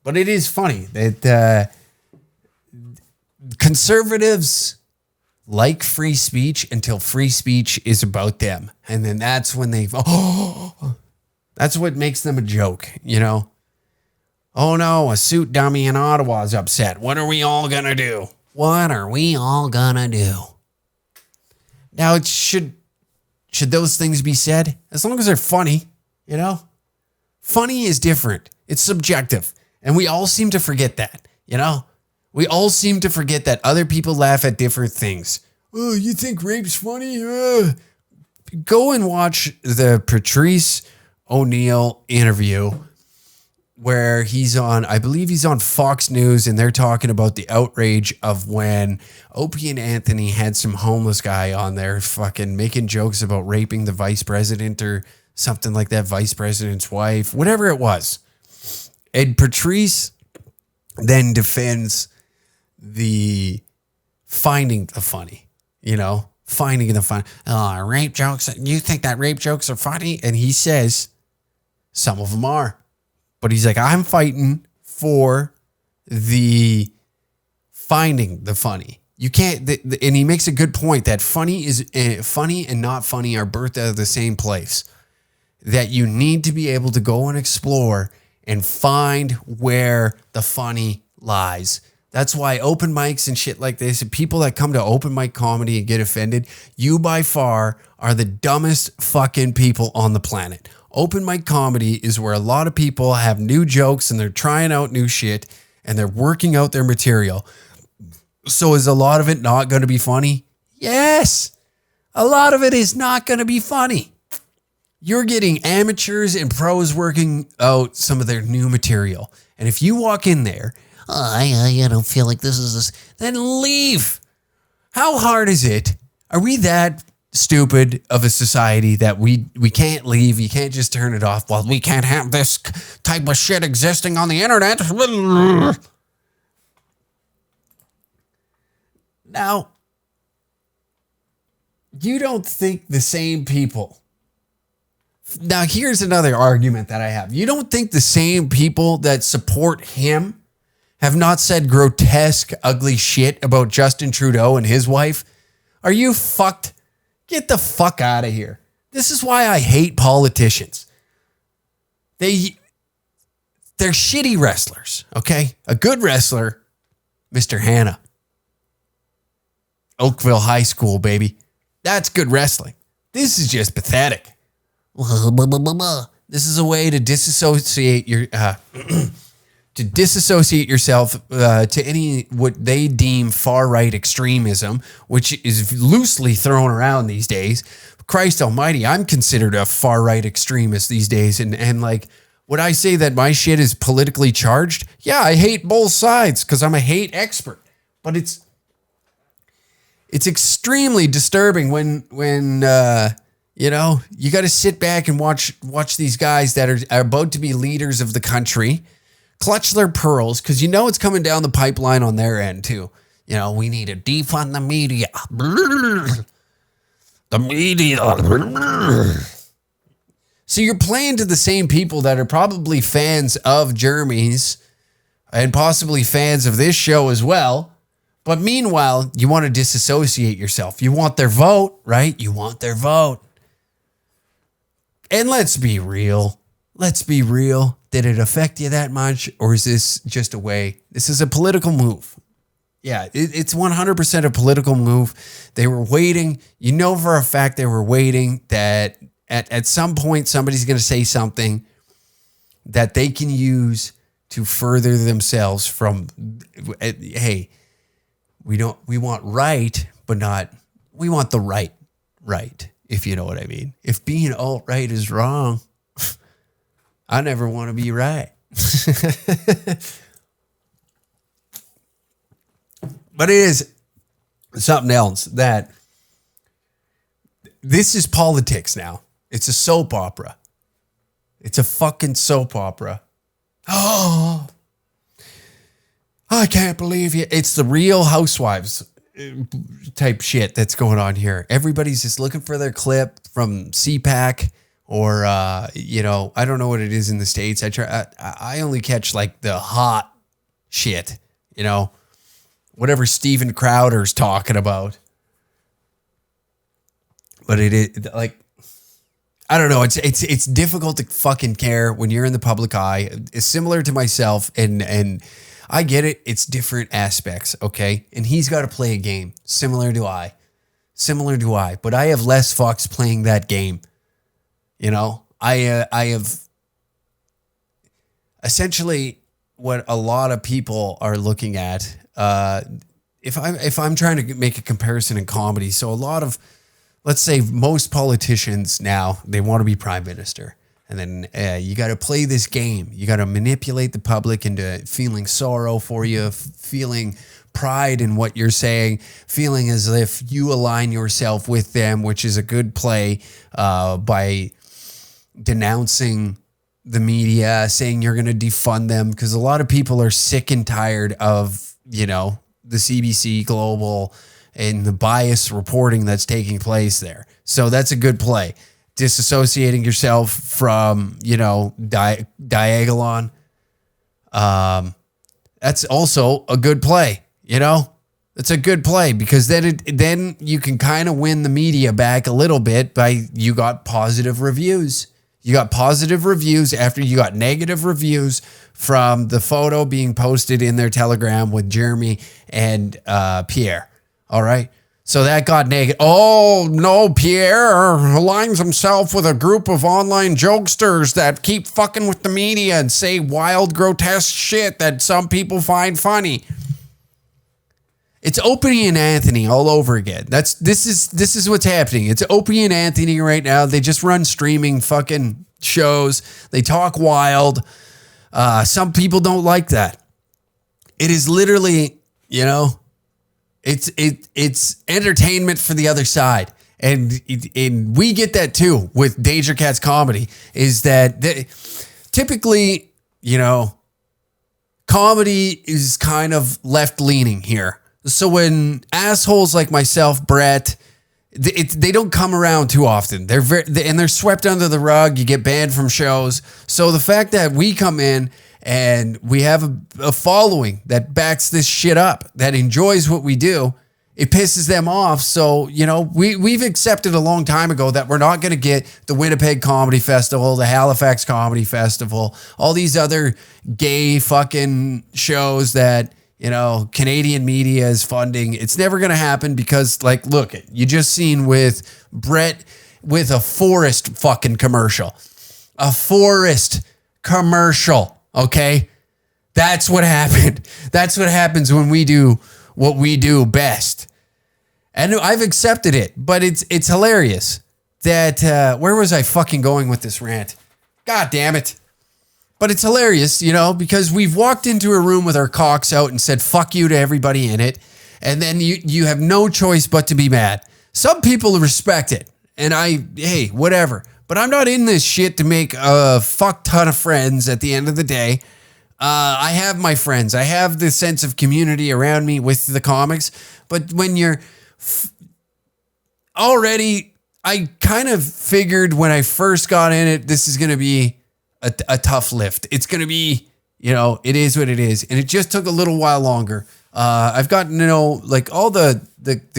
But it is funny that conservatives like free speech until free speech is about them. And then that's when that's what makes them a joke, you know? Oh no, a suit dummy in Ottawa is upset. What are we all gonna do? What are we all gonna do? Now, should those things be said? As long as they're funny, you know? Funny is different. It's subjective. And we all seem to forget that, you know? We all seem to forget that other people laugh at different things. Oh, you think rape's funny? Go and watch the Patrice O'Neill interview where he's on, I believe he's on Fox News, and they're talking about the outrage of when Opie and Anthony had some homeless guy on there fucking making jokes about raping the vice president or something like that, vice president's wife, whatever it was. And Patrice then defends the finding the funny, you know, finding the funny. Oh, rape jokes. You think that rape jokes are funny? And he says some of them are. But he's like, I'm fighting for the finding the funny. You can't, and he makes a good point that funny and not funny are birthed out of the same place. That you need to be able to go and explore and find where the funny lies. That's why open mics and shit like this, and people that come to open mic comedy and get offended, you by far are the dumbest fucking people on the planet. Open mic comedy is where a lot of people have new jokes and they're trying out new shit and they're working out their material. So is a lot of it not going to be funny? Yes. A lot of it is not going to be funny. You're getting amateurs and pros working out some of their new material. And if you walk in there, I don't feel like this is this, then leave. How hard is it? Are we that stupid of a society that we can't leave? You can't just turn it off. Well, we can't have this type of shit existing on the internet. Now, you don't think the same people. Now, here's another argument that I have. You don't think the same people that support him have not said grotesque, ugly shit about Justin Trudeau and his wife? Are you fucked? Get the fuck out of here. This is why I hate politicians. They're shitty wrestlers, okay? A good wrestler, Mr. Hanna. Oakville High School, baby. That's good wrestling. This is just pathetic. This is a way to disassociate yourself to any what they deem far-right extremism, which is loosely thrown around these days. Christ almighty, I'm considered a far-right extremist these days. And like, would I say that my shit is politically charged? Yeah, I hate both sides because I'm a hate expert. But it's extremely disturbing when you know, you got to sit back and watch these guys that are about to be leaders of the country clutch their pearls, because you know it's coming down the pipeline on their end too. You know, we need to defund the media. The media. So you're playing to the same people that are probably fans of Jeremy's and possibly fans of this show as well. But meanwhile, you want to disassociate yourself. You want their vote, right? You want their vote. And let's be real. Let's be real. Did it affect you that much? Or is this just a way? This is a political move. Yeah, it's 100% a political move. They were waiting. You know for a fact they were waiting that at some point somebody's going to say something that they can use to further themselves from, hey, we want right, but not, we want the right, if you know what I mean. If being alt-right is wrong, I never want to be right. But it is something else that this is politics now. It's a soap opera. It's a fucking soap opera. Oh, I can't believe you. It's the Real Housewives type shit that's going on here. Everybody's just looking for their clip from CPAC or, you know, I don't know what it is in the States. I only catch like the hot shit, you know, whatever Steven Crowder's talking about. But it is like, I don't know. It's difficult to fucking care when you're in the public eye. It's similar to myself, and I get it. It's different aspects, okay? And he's got to play a game similar to I. But I have less fucks playing that game. You know, I have essentially what a lot of people are looking at. If I'm trying to make a comparison in comedy, so a lot of, let's say most politicians now, they want to be prime minister. And then you got to play this game. You got to manipulate the public into feeling sorrow for you, feeling pride in what you're saying, feeling as if you align yourself with them, which is a good play by denouncing the media, saying you're going to defund them. Because a lot of people are sick and tired of, you know, the CBC Global and the bias reporting that's taking place there. So that's a good play. Disassociating yourself from, you know, Diagolon. That's also a good play, you know? It's a good play because then you can kind of win the media back a little bit by you got positive reviews. You got positive reviews after you got negative reviews from the photo being posted in their Telegram with Jeremy and Pierre. All right. So that got negative. Oh, no, Pierre aligns himself with a group of online jokesters that keep fucking with the media and say wild, grotesque shit that some people find funny. It's Opie and Anthony all over again. This is what's happening. It's Opie and Anthony right now. They just run streaming fucking shows. They talk wild. Some people don't like that. It is literally, you know, it's entertainment for the other side. And we get that too with Danger Cat's comedy, is that typically, you know, comedy is kind of left leaning here. So when assholes like myself, Brett, they don't come around too often. They're swept under the rug. You get banned from shows. So the fact that we come in and we have a following that backs this shit up, that enjoys what we do, it pisses them off. So, you know, we've accepted a long time ago that we're not going to get the Winnipeg Comedy Festival, the Halifax Comedy Festival, all these other gay fucking shows that, you know, Canadian media is funding. It's never going to happen because, like, look, you just seen with Brett with a forest fucking commercial. A forest commercial, okay? That's what happened. That's what happens when we do what we do best. And I've accepted it, but it's hilarious that, where was I fucking going with this rant? God damn it. But it's hilarious, you know, because we've walked into a room with our cocks out and said, fuck you to everybody in it. And then you have no choice but to be mad. Some people respect it. And hey, whatever. But I'm not in this shit to make a fuck ton of friends at the end of the day. I have my friends. I have this sense of community around me with the comics. But when you're already, I kind of figured when I first got in it, this is going to be a tough lift. It's going to be, you know, it is what it is. And it just took a little while longer. I've gotten to know, like, all the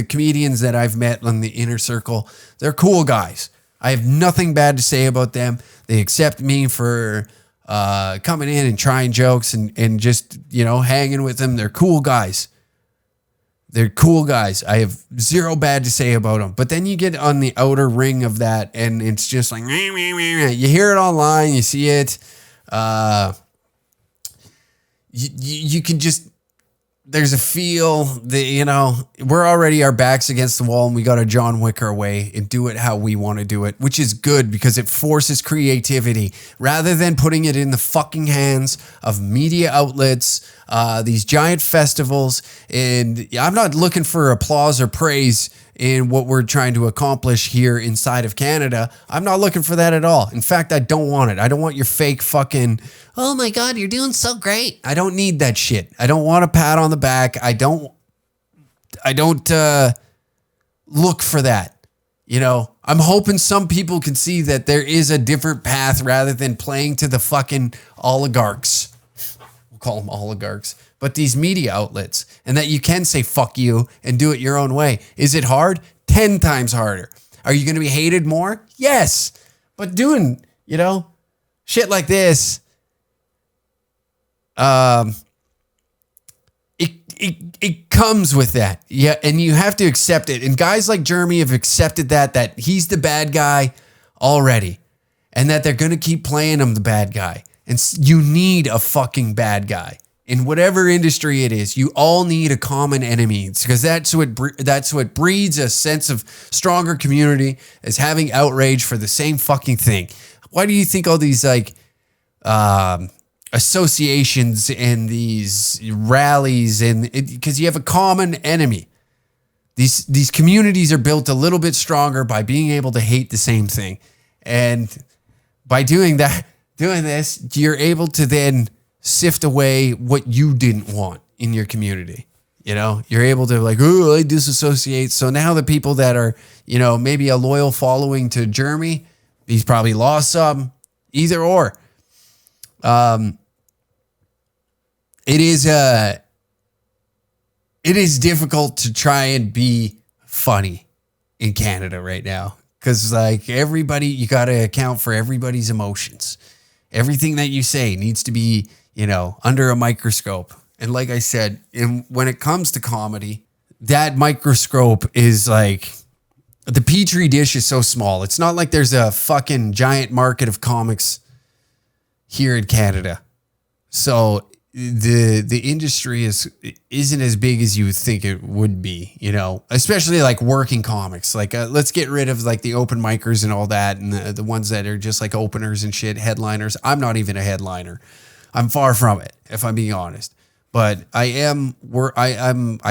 comedians that I've met on the inner circle. They're cool guys. I have nothing bad to say about them. They accept me for coming in and trying jokes and just, you know, hanging with them. They're cool guys. They're cool guys. I have zero bad to say about them. But then you get on the outer ring of that, and it's just like, you hear it online, you see it. You can just, there's a feel that, you know, we're already our backs against the wall and we got to John Wick our way and do it how we want to do it, which is good because it forces creativity rather than putting it in the fucking hands of media outlets, these giant festivals. And I'm not looking for applause or praise in what we're trying to accomplish here inside of Canada. I'm not looking for that at all. In fact, I don't want it. I don't want your fake fucking, oh my God, you're doing so great. I don't need that shit. I don't want a pat on the back. I don't look for that. You know, I'm hoping some people can see that there is a different path rather than playing to the fucking oligarchs. We'll call them oligarchs. But these media outlets, and that you can say fuck you and do it your own way. Is it hard? 10 times harder. Are you going to be hated more? Yes. But doing, you know, shit like this, it comes with that. Yeah, and you have to accept it. And guys like Jeremy have accepted that he's the bad guy already. And that they're going to keep playing him the bad guy. And you need a fucking bad guy. In whatever industry it is, you all need a common enemy, because that's what breeds a sense of stronger community, is having outrage for the same fucking thing. Why do you think all these like associations and these rallies, and because you have a common enemy? These communities are built a little bit stronger by being able to hate the same thing, and by doing this, you're able to then sift away what you didn't want in your community. You know, you're able to like, oh, I disassociate. So now the people that are, you know, maybe a loyal following to Jeremy, he's probably lost some, either or. It is difficult to try and be funny in Canada right now. Cause like everybody, you got to account for everybody's emotions. Everything that you say needs to be, you know, under a microscope. And like I said, when it comes to comedy, that microscope is like, the petri dish is so small. It's not like there's a fucking giant market of comics here in Canada. So the industry isn't as big as you would think it would be, you know, especially like working comics. Like let's get rid of like the open micers and all that, and the ones that are just like openers and shit, headliners. I'm not even a headliner. I'm far from it, if I'm being honest. But I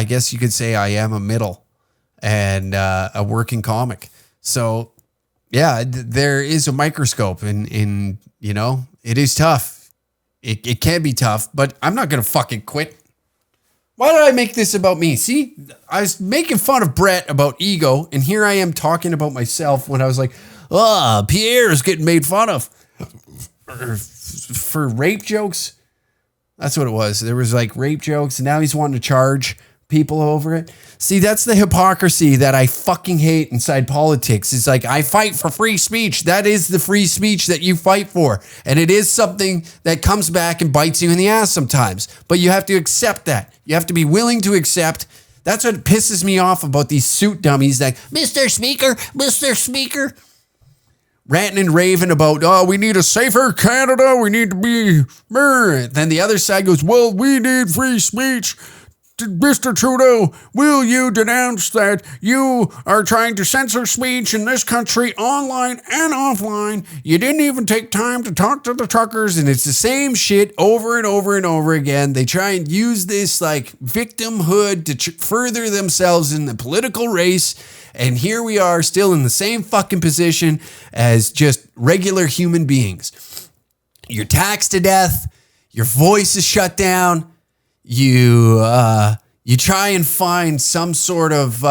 guess you could say I am a middle and a working comic. So yeah, there is a microscope, and you know, it is tough. It can be tough, but I'm not going to fucking quit. Why did I make this about me? See, I was making fun of Brett about ego, and here I am talking about myself when I was like, oh, Pierre's getting made fun of for rape jokes. That's what it was. There was like rape jokes, and now he's wanting to charge people over it. See, that's the hypocrisy that I fucking hate inside politics. It's like, I fight for free speech. That is the free speech that you fight for. And it is something that comes back and bites you in the ass sometimes. But you have to accept that. You have to be willing to accept. That's what pisses me off about these suit dummies that, Mr. Speaker, ranting and raving about, oh, we need a safer Canada. We need to be. Then the other side goes, well, we need free speech. Mr. Trudeau, will you denounce that you are trying to censor speech in this country online and offline? You didn't even take time to talk to the truckers, and it's the same shit over and over and over again. They try and use this like victimhood to further themselves in the political race, and here we are still in the same fucking position as just regular human beings. You're taxed to death. Your voice is shut down. You try and find some sort of,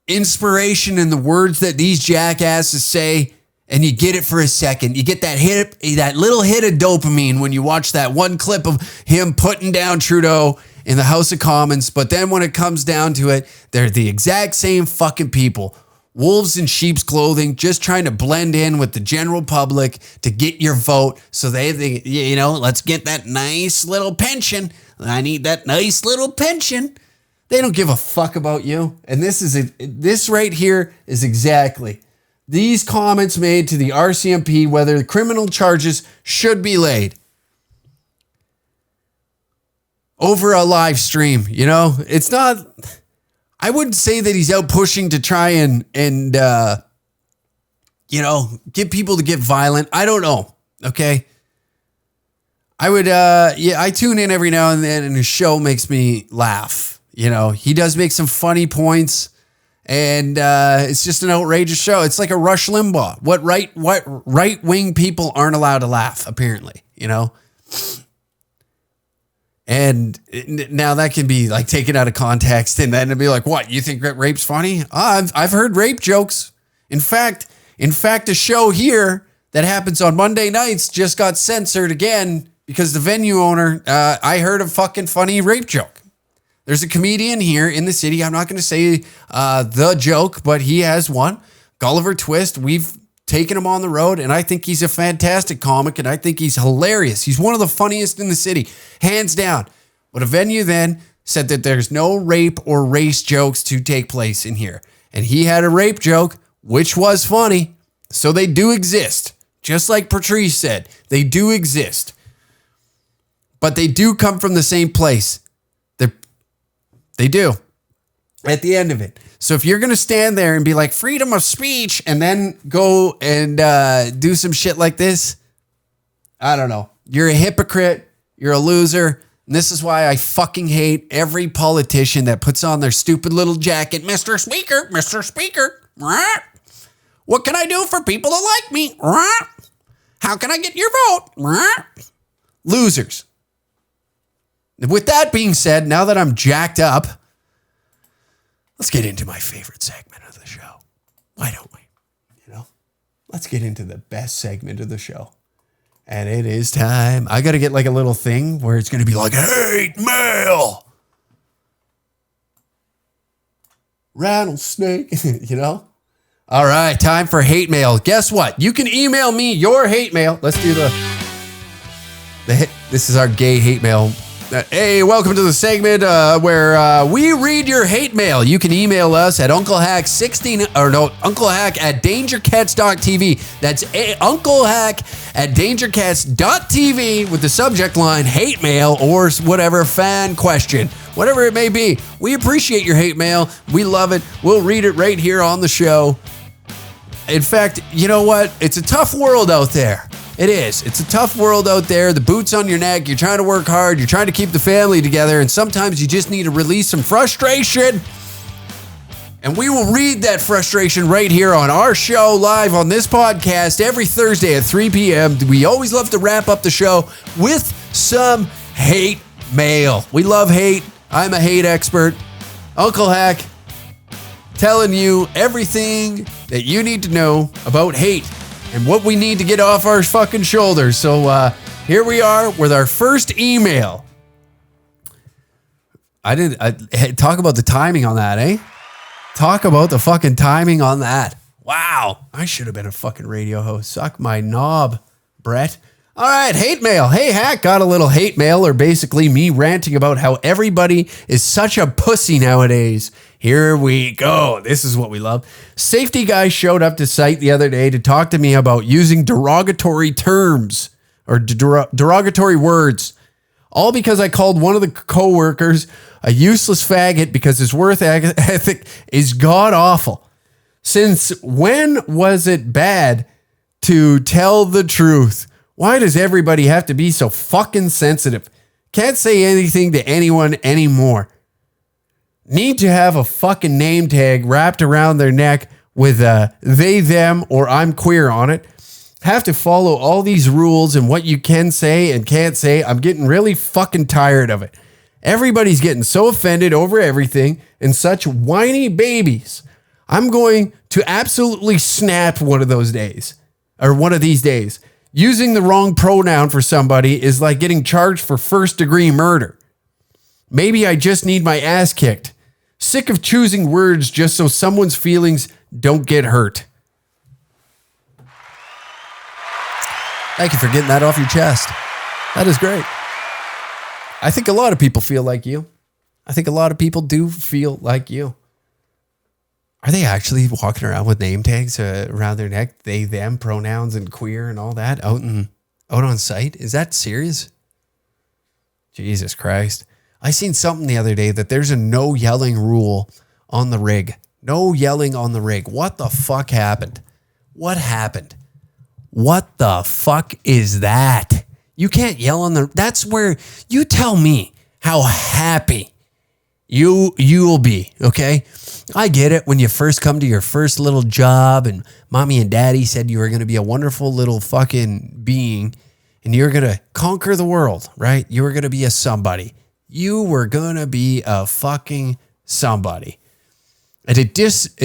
inspiration in the words that these jackasses say, and you get it for a second. You get that little hit of dopamine when you watch that one clip of him putting down Trudeau in the House of Commons. But then when it comes down to it, they're the exact same fucking people. Wolves in sheep's clothing, just trying to blend in with the general public to get your vote. So they let's get that nice little pension. I need that nice little pension. They don't give a fuck about you. And this right here is exactly these comments made to the RCMP, whether criminal charges should be laid over a live stream. You know, it's not. I wouldn't say that he's out pushing to try and get people to get violent. I don't know. Okay. I would, I tune in every now and then, and his show makes me laugh. You know, he does make some funny points, and it's just an outrageous show. It's like a Rush Limbaugh. What right-wing people aren't allowed to laugh, apparently, you know? And now that can be like taken out of context, and then it'd be like, what, you think rape's funny? I've heard rape jokes. In fact, a show here that happens on Monday nights just got censored again because the venue owner, I heard a fucking funny rape joke. There's a comedian here in the city. I'm not going to say the joke, but he has one. Gulliver Twist. We've taken him on the road, and I think he's a fantastic comic, and I think he's hilarious. He's one of the funniest in the city, hands down. But a venue then said that there's no rape or race jokes to take place in here. And he had a rape joke, which was funny. So they do exist. Just like Patrice said, they do exist. But they do come from the same place. They do. At the end of it. So if you're going to stand there and be like, freedom of speech, and then go and do some shit like this, I don't know. You're a hypocrite. You're a loser. And this is why I fucking hate every politician that puts on their stupid little jacket. Mr. Speaker, Mr. Speaker. What can I do for people that like me? How can I get your vote? Losers. With that being said, now that I'm jacked up, let's get into my favorite segment of the show. Why don't we? You know, let's get into the best segment of the show. And it is time. I got to get like a little thing where it's going to be like, hate mail. Rattlesnake, you know? All right, time for hate mail. Guess what? You can email me your hate mail. Let's do this is our gay hate mail. Hey, welcome to the segment where we read your hate mail. You can email us at unclehack at dangercats.tv. That's unclehack at dangercats.tv with the subject line hate mail or whatever fan question, whatever it may be. We appreciate your hate mail. We love it. We'll read it right here on the show. In fact, you know what? It's a tough world out there. It is. It's a tough world out there. The boot's on your neck. You're trying to work hard. You're trying to keep the family together. And sometimes you just need to release some frustration. And we will read that frustration right here on our show live on this podcast every Thursday at 3 p.m. We always love to wrap up the show with some hate mail. We love hate. I'm a hate expert. Uncle Hack telling you everything that you need to know about hate and what we need to get off our fucking shoulders. So here we are with our first email. Talk about the timing on that, eh? Talk about the fucking timing on that. Wow. I should have been a fucking radio host. Suck my knob, Brett. All right, hate mail. Hey, Hack, got a little hate mail, or basically me ranting about how everybody is such a pussy nowadays. Here we go. This is what we love. Safety guy showed up to site the other day to talk to me about using derogatory terms or derogatory words. All because I called one of the coworkers a useless faggot because his work ethic is god awful. Since when was it bad to tell the truth? Why does everybody have to be so fucking sensitive? Can't say anything to anyone anymore. Need to have a fucking name tag wrapped around their neck with they, them, or I'm queer on it. Have to follow all these rules and what you can say and can't say. I'm getting really fucking tired of it. Everybody's getting so offended over everything and such whiny babies. I'm going to absolutely snap one of those days, or one of these days. Using the wrong pronoun for somebody is like getting charged for first-degree murder. Maybe I just need my ass kicked. Sick of choosing words just so someone's feelings don't get hurt. Thank you for getting that off your chest. That is great. I think a lot of people feel like you. I think a lot of people do feel like you. Are they actually walking around with name tags around their neck? They, them, pronouns, and queer and all that out on site? Is that serious? Jesus Christ. I seen something the other day that there's a no yelling rule on the rig. No yelling on the rig. What the fuck happened? What happened? What the fuck is that? You can't yell on the... That's where... You tell me how happy You will be, okay? I get it when you first come to your first little job and mommy and daddy said you were going to be a wonderful little fucking being and you're going to conquer the world, right? You were going to be a somebody. You were going to be a fucking somebody. And it just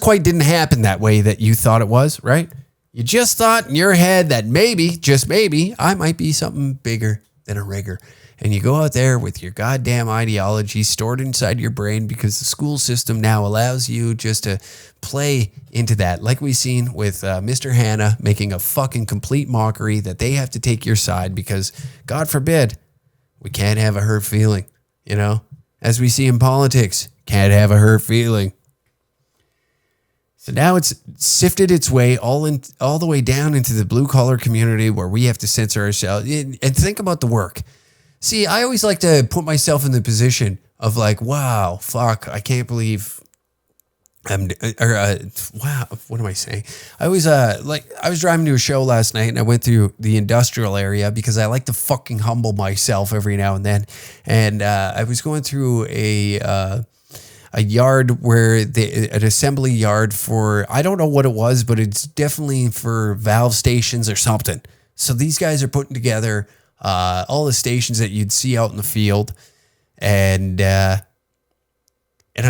quite didn't happen that way that you thought it was, right? You just thought in your head that maybe, just maybe, I might be something bigger than a rigger. And you go out there with your goddamn ideology stored inside your brain because the school system now allows you just to play into that. Like we've seen with Mr. Hanna making a fucking complete mockery that they have to take your side because, God forbid, we can't have a hurt feeling, you know? As we see in politics, can't have a hurt feeling. So now it's sifted its way all the way down into the blue collar community where we have to censor ourselves. And think about the work. See, I always like to put myself in the position of like, wow, fuck, I can't believe wow, what am I saying? I was driving to a show last night and I went through the industrial area because I like to fucking humble myself every now and then. And I was going through a yard where an assembly yard for, I don't know what it was, but it's definitely for valve stations or something. So these guys are putting together all the stations that you'd see out in the field. And I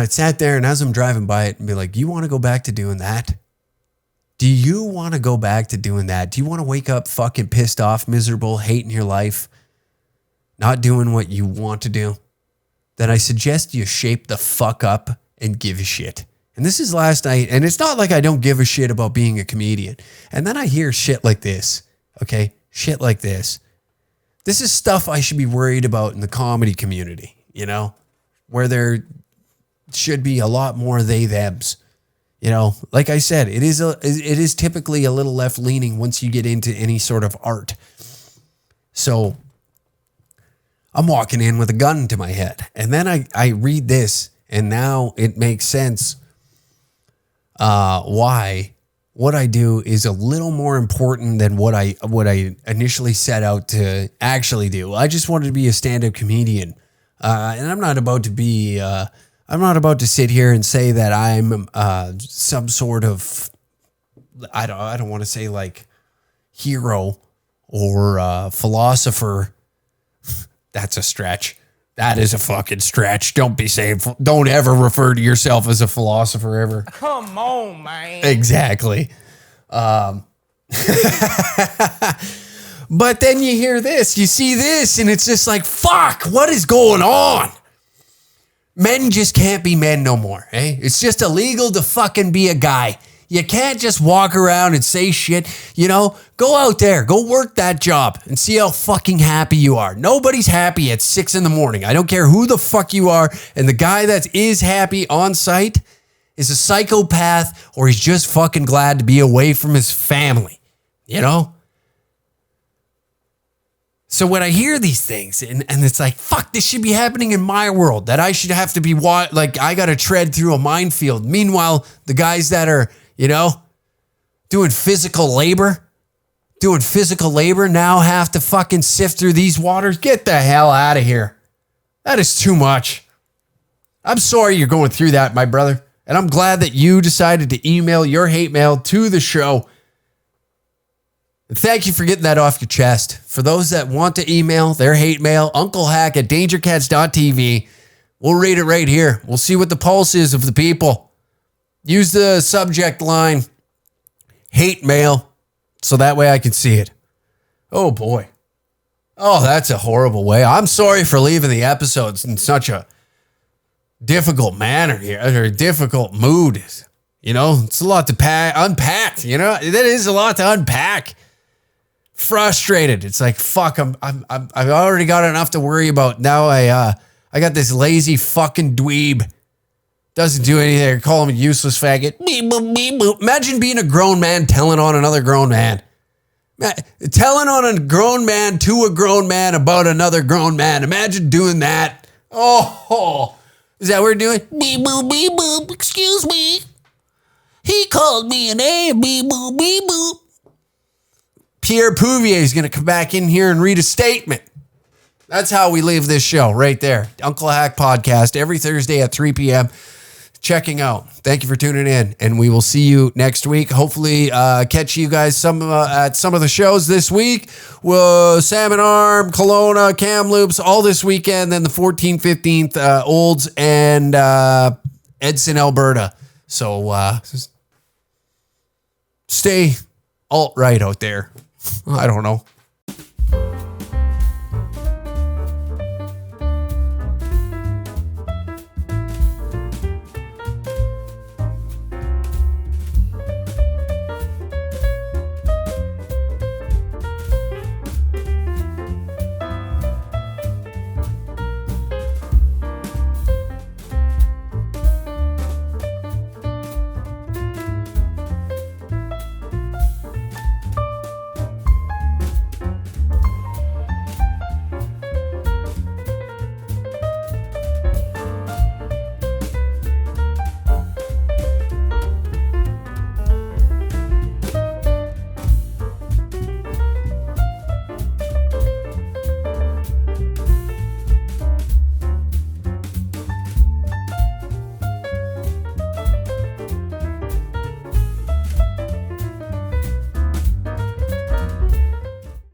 sat there and as I'm driving by it and be like, you want to go back to doing that? Do you want to go back to doing that? Do you want to wake up fucking pissed off, miserable, hating your life, not doing what you want to do? Then I suggest you shape the fuck up and give a shit. And this is last night, and it's not like I don't give a shit about being a comedian. And then I hear shit like this, okay? Shit like this. This is stuff I should be worried about in the comedy community, you know, where there should be a lot more they thems. You know, like I said, it is typically a little left leaning once you get into any sort of art. So I'm walking in with a gun to my head, and then I read this, and now it makes sense why what I do is a little more important than what I initially set out to actually do. I just wanted to be a stand-up comedian, and I'm not about to be. I'm not about to sit here and say that I'm some sort of. I don't want to say like hero or philosopher. That's a stretch. That is a fucking stretch. Don't ever refer to yourself as a philosopher ever. Come on, man. Exactly. But then you hear this, you see this, and it's just like, fuck, what is going on? Men just can't be men no more, eh? It's just illegal to fucking be a guy. You can't just walk around and say shit, you know? Go out there, go work that job and see how fucking happy you are. Nobody's happy at 6 a.m. I don't care who the fuck you are. And the guy that is happy on site is a psychopath or he's just fucking glad to be away from his family, you know? So when I hear these things and it's like, fuck, this should be happening in my world, that I should have to be like, I got to tread through a minefield. Meanwhile, the guys that are, you know, doing physical labor now have to fucking sift through these waters. Get the hell out of here. That is too much. I'm sorry you're going through that, my brother. And I'm glad that you decided to email your hate mail to the show. And thank you for getting that off your chest. For those that want to email their hate mail, unclehack@dangercats.tv. We'll read it right here. We'll see what the pulse is of the people. Use the subject line, hate mail, so that way I can see it. Oh, boy. Oh, that's a horrible way. I'm sorry for leaving the episodes in such a difficult manner here, or a difficult mood. You know, it's a lot to unpack, you know? That is a lot to unpack. Frustrated. It's like, fuck, I've already got enough to worry about. Now I got this lazy fucking dweeb. Doesn't do anything. Call him a useless faggot. Beep, boop, beep, boop. Imagine being a grown man telling on another grown man. Telling on a grown man to a grown man about another grown man. Imagine doing that. Oh, is that what we're doing? Beep boop, beep boop. Excuse me. He called me an A. Beep boop, beep boop. Pierre Pouvier is going to come back in here and read a statement. That's how we leave this show right there. Uncle Hack Podcast every Thursday at 3 p.m. Checking out. Thank you for tuning in, and we will see you next week. Hopefully, catch you guys at some of the shows this week. Salmon Arm, Kelowna, Kamloops, all this weekend. Then the 14th, 15th, Olds and Edson, Alberta. So stay alt-right out there. I don't know.